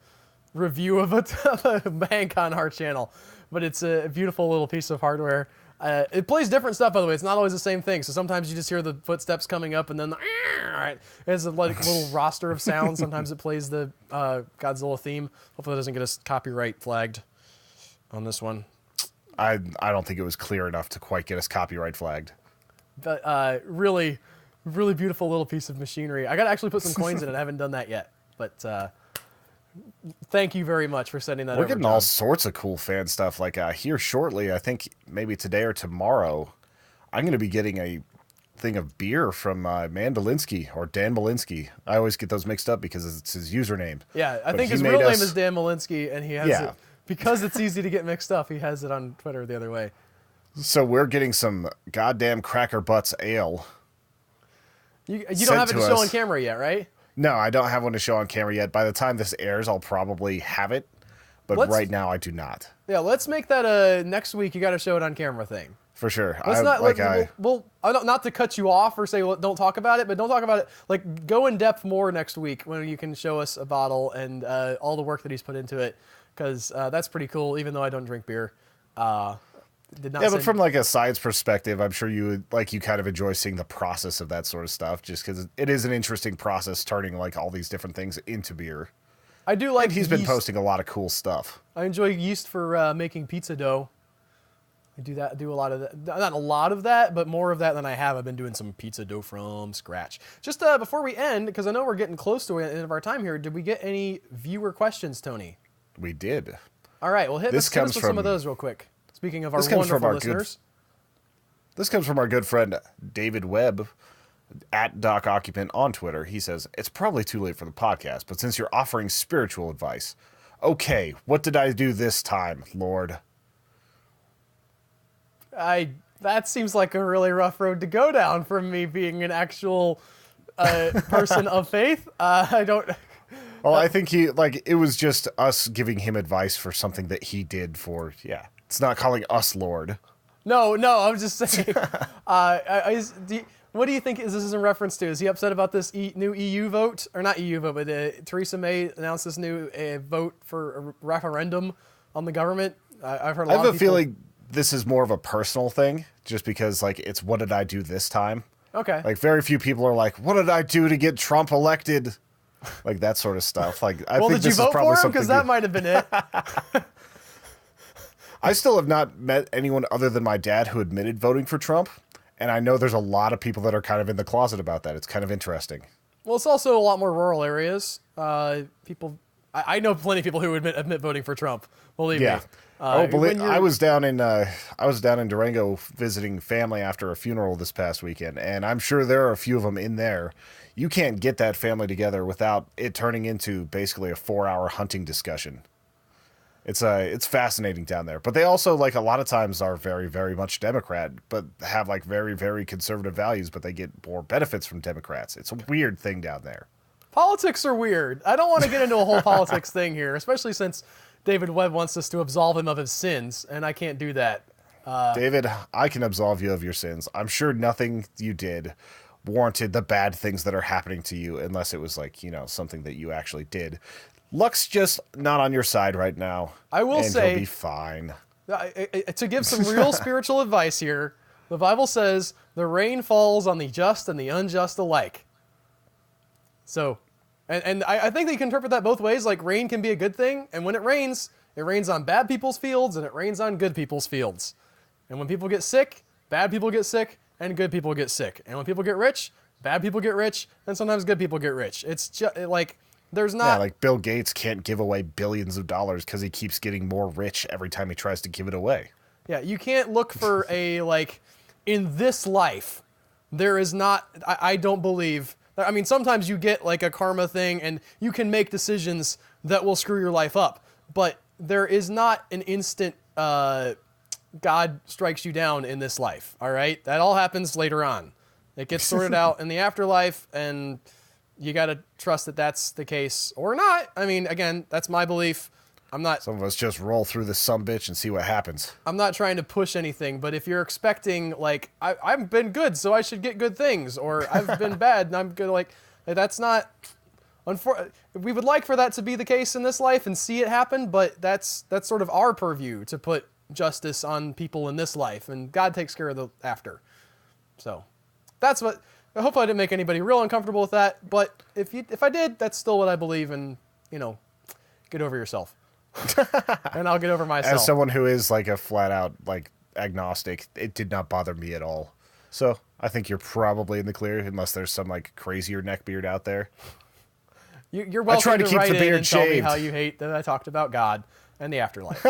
review of a bank on our channel. But it's a beautiful little piece of hardware. It plays different stuff, by the way. It's not always the same thing. So sometimes you just hear the footsteps coming up, and then it has a little roster of sounds. Sometimes it plays the Godzilla theme. Hopefully, that doesn't get us copyright flagged on this one. I don't think it was clear enough to quite get us copyright flagged. But really, really beautiful little piece of machinery. I got to actually put some coins in it. I haven't done that yet. But thank you very much for sending that over. We're getting all sorts of cool fan stuff. Like here shortly, I think maybe today or tomorrow, I'm going to be getting a thing of beer from Mandolinsky or Dan Malinsky. I always get those mixed up because it's his username. Yeah, I think his real name is Dan Malinsky, and he has it because it's easy to get mixed up. He has it on Twitter the other way. So we're getting some goddamn Cracker Butts ale. You don't have it to show on camera yet, right? No, I don't have one to show on camera yet. By the time this airs, I'll probably have it. But right now, I do not. Yeah, let's make that a next week. You got to show it on camera thing. For sure. Not to cut you off or say don't talk about it, but don't talk about it. Like, go in depth more next week when you can show us a bottle and all the work that he's put into it, because that's pretty cool. Even though I don't drink beer, but from like a science perspective, I'm sure you kind of enjoy seeing the process of that sort of stuff, just because it is an interesting process turning like all these different things into beer. I do like. And he's been posting a lot of cool stuff. I enjoy yeast for making pizza dough. I do a lot of that. Not a lot of that, but more of that than I have. I've been doing some pizza dough from scratch. Just before we end, because I know we're getting close to the end of our time here, did we get any viewer questions, Tony? We did. All right, well, hit us with some of those real quick. Speaking of our wonderful listeners. This comes from our good friend David Webb, at Doc Occupant on Twitter. He says, it's probably too late for the podcast, but since you're offering spiritual advice, okay, what did I do this time, Lord? That seems like a really rough road to go down from me being an actual person of faith. I don't. Well, I think it was just us giving him advice for something that he did for. Yeah, it's not calling us Lord. No, I'm just saying. What do you think this is in reference to? Is he upset about this new EU vote, or not EU vote, but Theresa May announced this new vote for a referendum on the government? I've heard. I have a feeling this is more of a personal thing, just because it's what did I do this time? Okay. Like, very few people are like, what did I do to get Trump elected? Like that sort of stuff. Like, I think did you vote for him? Because that might have been it. I still have not met anyone other than my dad who admitted voting for Trump, and I know there's a lot of people that are kind of in the closet about that. It's kind of interesting. Well, it's also a lot more rural areas. I know plenty of people who admit voting for Trump. Believe me. I was down in Durango visiting family after a funeral this past weekend, and I'm sure there are a few of them in there. You can't get that family together without it turning into basically a 4-hour hunting discussion. It's fascinating down there, but they also a lot of times are very, very much Democrat, but have very, very conservative values, but they get more benefits from Democrats. It's a weird thing down there. Politics are weird. I don't want to get into a whole politics thing here, especially since David Webb wants us to absolve him of his sins, and I can't do that. David, I can absolve you of your sins. I'm sure nothing you did warranted the bad things that are happening to you, unless it was something that you actually did. Luck's just not on your side right now. I will say, you'll be fine. To give some real spiritual advice here, the Bible says the rain falls on the just and the unjust alike. So, and I think that you can interpret that both ways. Like, rain can be a good thing, and when it rains on bad people's fields, and it rains on good people's fields. And when people get sick, bad people get sick, and good people get sick. And when people get rich, bad people get rich, and sometimes good people get rich. It's just there's not... Yeah, like Bill Gates can't give away billions of dollars because he keeps getting more rich every time he tries to give it away. Yeah, you can't look for in this life, there is not... I don't believe... I mean, sometimes you get a karma thing, and you can make decisions that will screw your life up. But there is not an instant God strikes you down in this life, all right? That all happens later on. It gets sorted out in the afterlife, and you got to trust that that's the case or not. I mean, again, that's my belief. I'm not... Some of us just roll through this sumbitch and see what happens. I'm not trying to push anything, but if you're expecting, I've been good, so I should get good things, or I've been bad, and I'm good, that's not... We would like for that to be the case in this life and see it happen, but that's sort of our purview to put justice on people in this life, and God takes care of the after. So, that's what... I hope I didn't make anybody real uncomfortable with that, but if I did, that's still what I believe, and, get over yourself. And I'll get over myself. As someone who is a flat out agnostic, it did not bother me at all. So I think you're probably in the clear, unless there's some crazier neckbeard out there. You're welcome I try to keep write the beard in and tell me shaved. how you hate that I talked about God and the afterlife.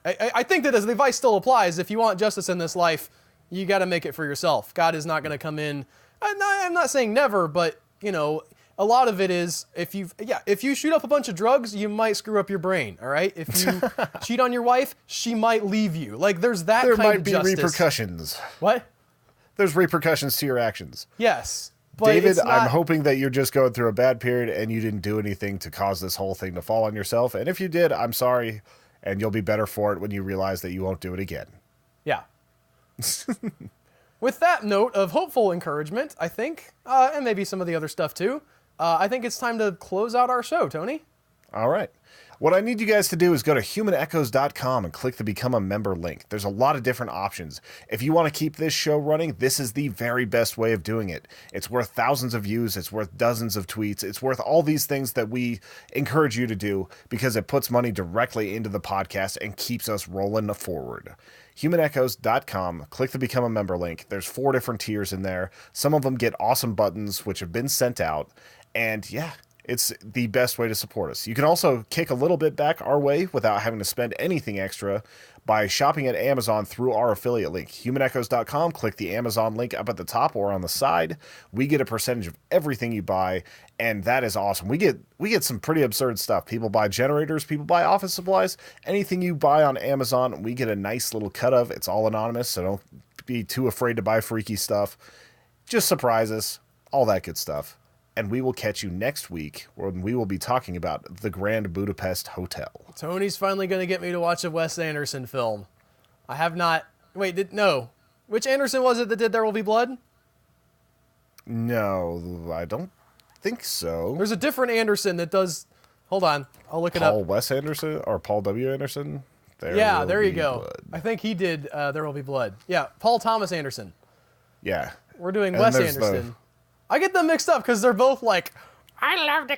I think that as the advice still applies, if you want justice in this life, you got to make it for yourself. God is not going to come in. I'm not saying never, but a lot of it is if you shoot up a bunch of drugs, you might screw up your brain. All right, if you cheat on your wife, she might leave you. There's that kind of justice. There might be repercussions. What? There's repercussions to your actions. Yes, But David, it's not... I'm hoping that you're just going through a bad period and you didn't do anything to cause this whole thing to fall on yourself. And if you did, I'm sorry, and you'll be better for it when you realize that you won't do it again. Yeah. With that note of hopeful encouragement, I think, and maybe some of the other stuff too, I think it's time to close out our show, Tony. All right. What I need you guys to do is go to humanechoes.com and click the Become a Member link. There's a lot of different options. If you want to keep this show running, this is the very best way of doing it. It's worth thousands of views. It's worth dozens of tweets. It's worth all these things that we encourage you to do because it puts money directly into the podcast and keeps us rolling forward. humanechoes.com, click the Become a Member link. There's 4 different tiers in there. Some of them get awesome buttons, which have been sent out. And yeah, it's the best way to support us. You can also kick a little bit back our way without having to spend anything extra by shopping at Amazon through our affiliate link. humanechoes.com, click the Amazon link up at the top or on the side. We get a percentage of everything you buy, and that is awesome. We get some pretty absurd stuff. People buy generators, people buy office supplies. Anything you buy on Amazon, we get a nice little cut of. It's all anonymous, so don't be too afraid to buy freaky stuff. Just surprise us, all that good stuff. And we will catch you next week when we will be talking about the Grand Budapest Hotel. Tony's finally going to get me to watch a Wes Anderson film. I have not... Wait, no. Which Anderson was it that did There Will Be Blood? No, I don't think so. There's a different Anderson that does... Hold on, I'll look it up. Paul Wes Anderson or Paul W. Anderson? There you go. Blood. I think he did There Will Be Blood. Yeah, Paul Thomas Anderson. Yeah. We're doing Wes Anderson. I get them mixed up because they're both like, I love the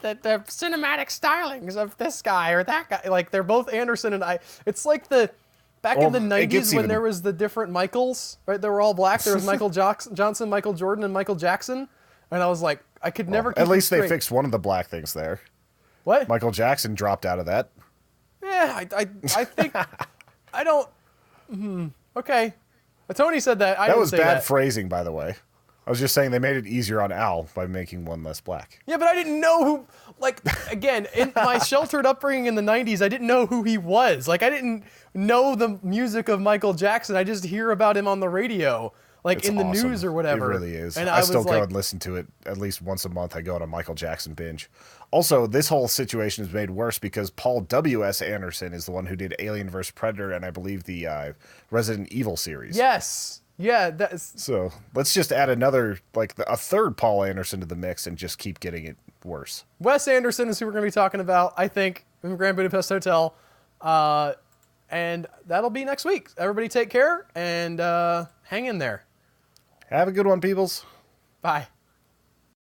cinematic stylings of this guy or that guy. Like, they're both Anderson and I. It's like back in the 90s when there was the different Michaels, right? They were all black. There was Michael Johnson, Michael Jordan, and Michael Jackson. And I was like, I could never keep at least they fixed one of the black things there. What? Michael Jackson dropped out of that. Yeah, I think, I don't, okay. Tony said that. That was bad phrasing, by the way. I was just saying they made it easier on Al by making one less black. Yeah, but I didn't know who, like, again, in my sheltered upbringing in the 90s, I didn't know who he was. Like, I didn't know the music of Michael Jackson. I just hear about him on the radio, like it's in the awesome. news or whatever. It really is. And I still go and listen to it at least once a month. I go on a Michael Jackson binge. Also, this whole situation is made worse because Paul W.S. Anderson is the one who did Alien vs. Predator and I believe the Resident Evil series. Yes. Yeah, so let's just add another, like a third Paul Anderson to the mix and just keep getting it worse. Wes Anderson is who we're going to be talking about, I think, in Grand Budapest Hotel. And that'll be next week. Everybody take care and hang in there. Have a good one, peoples. Bye.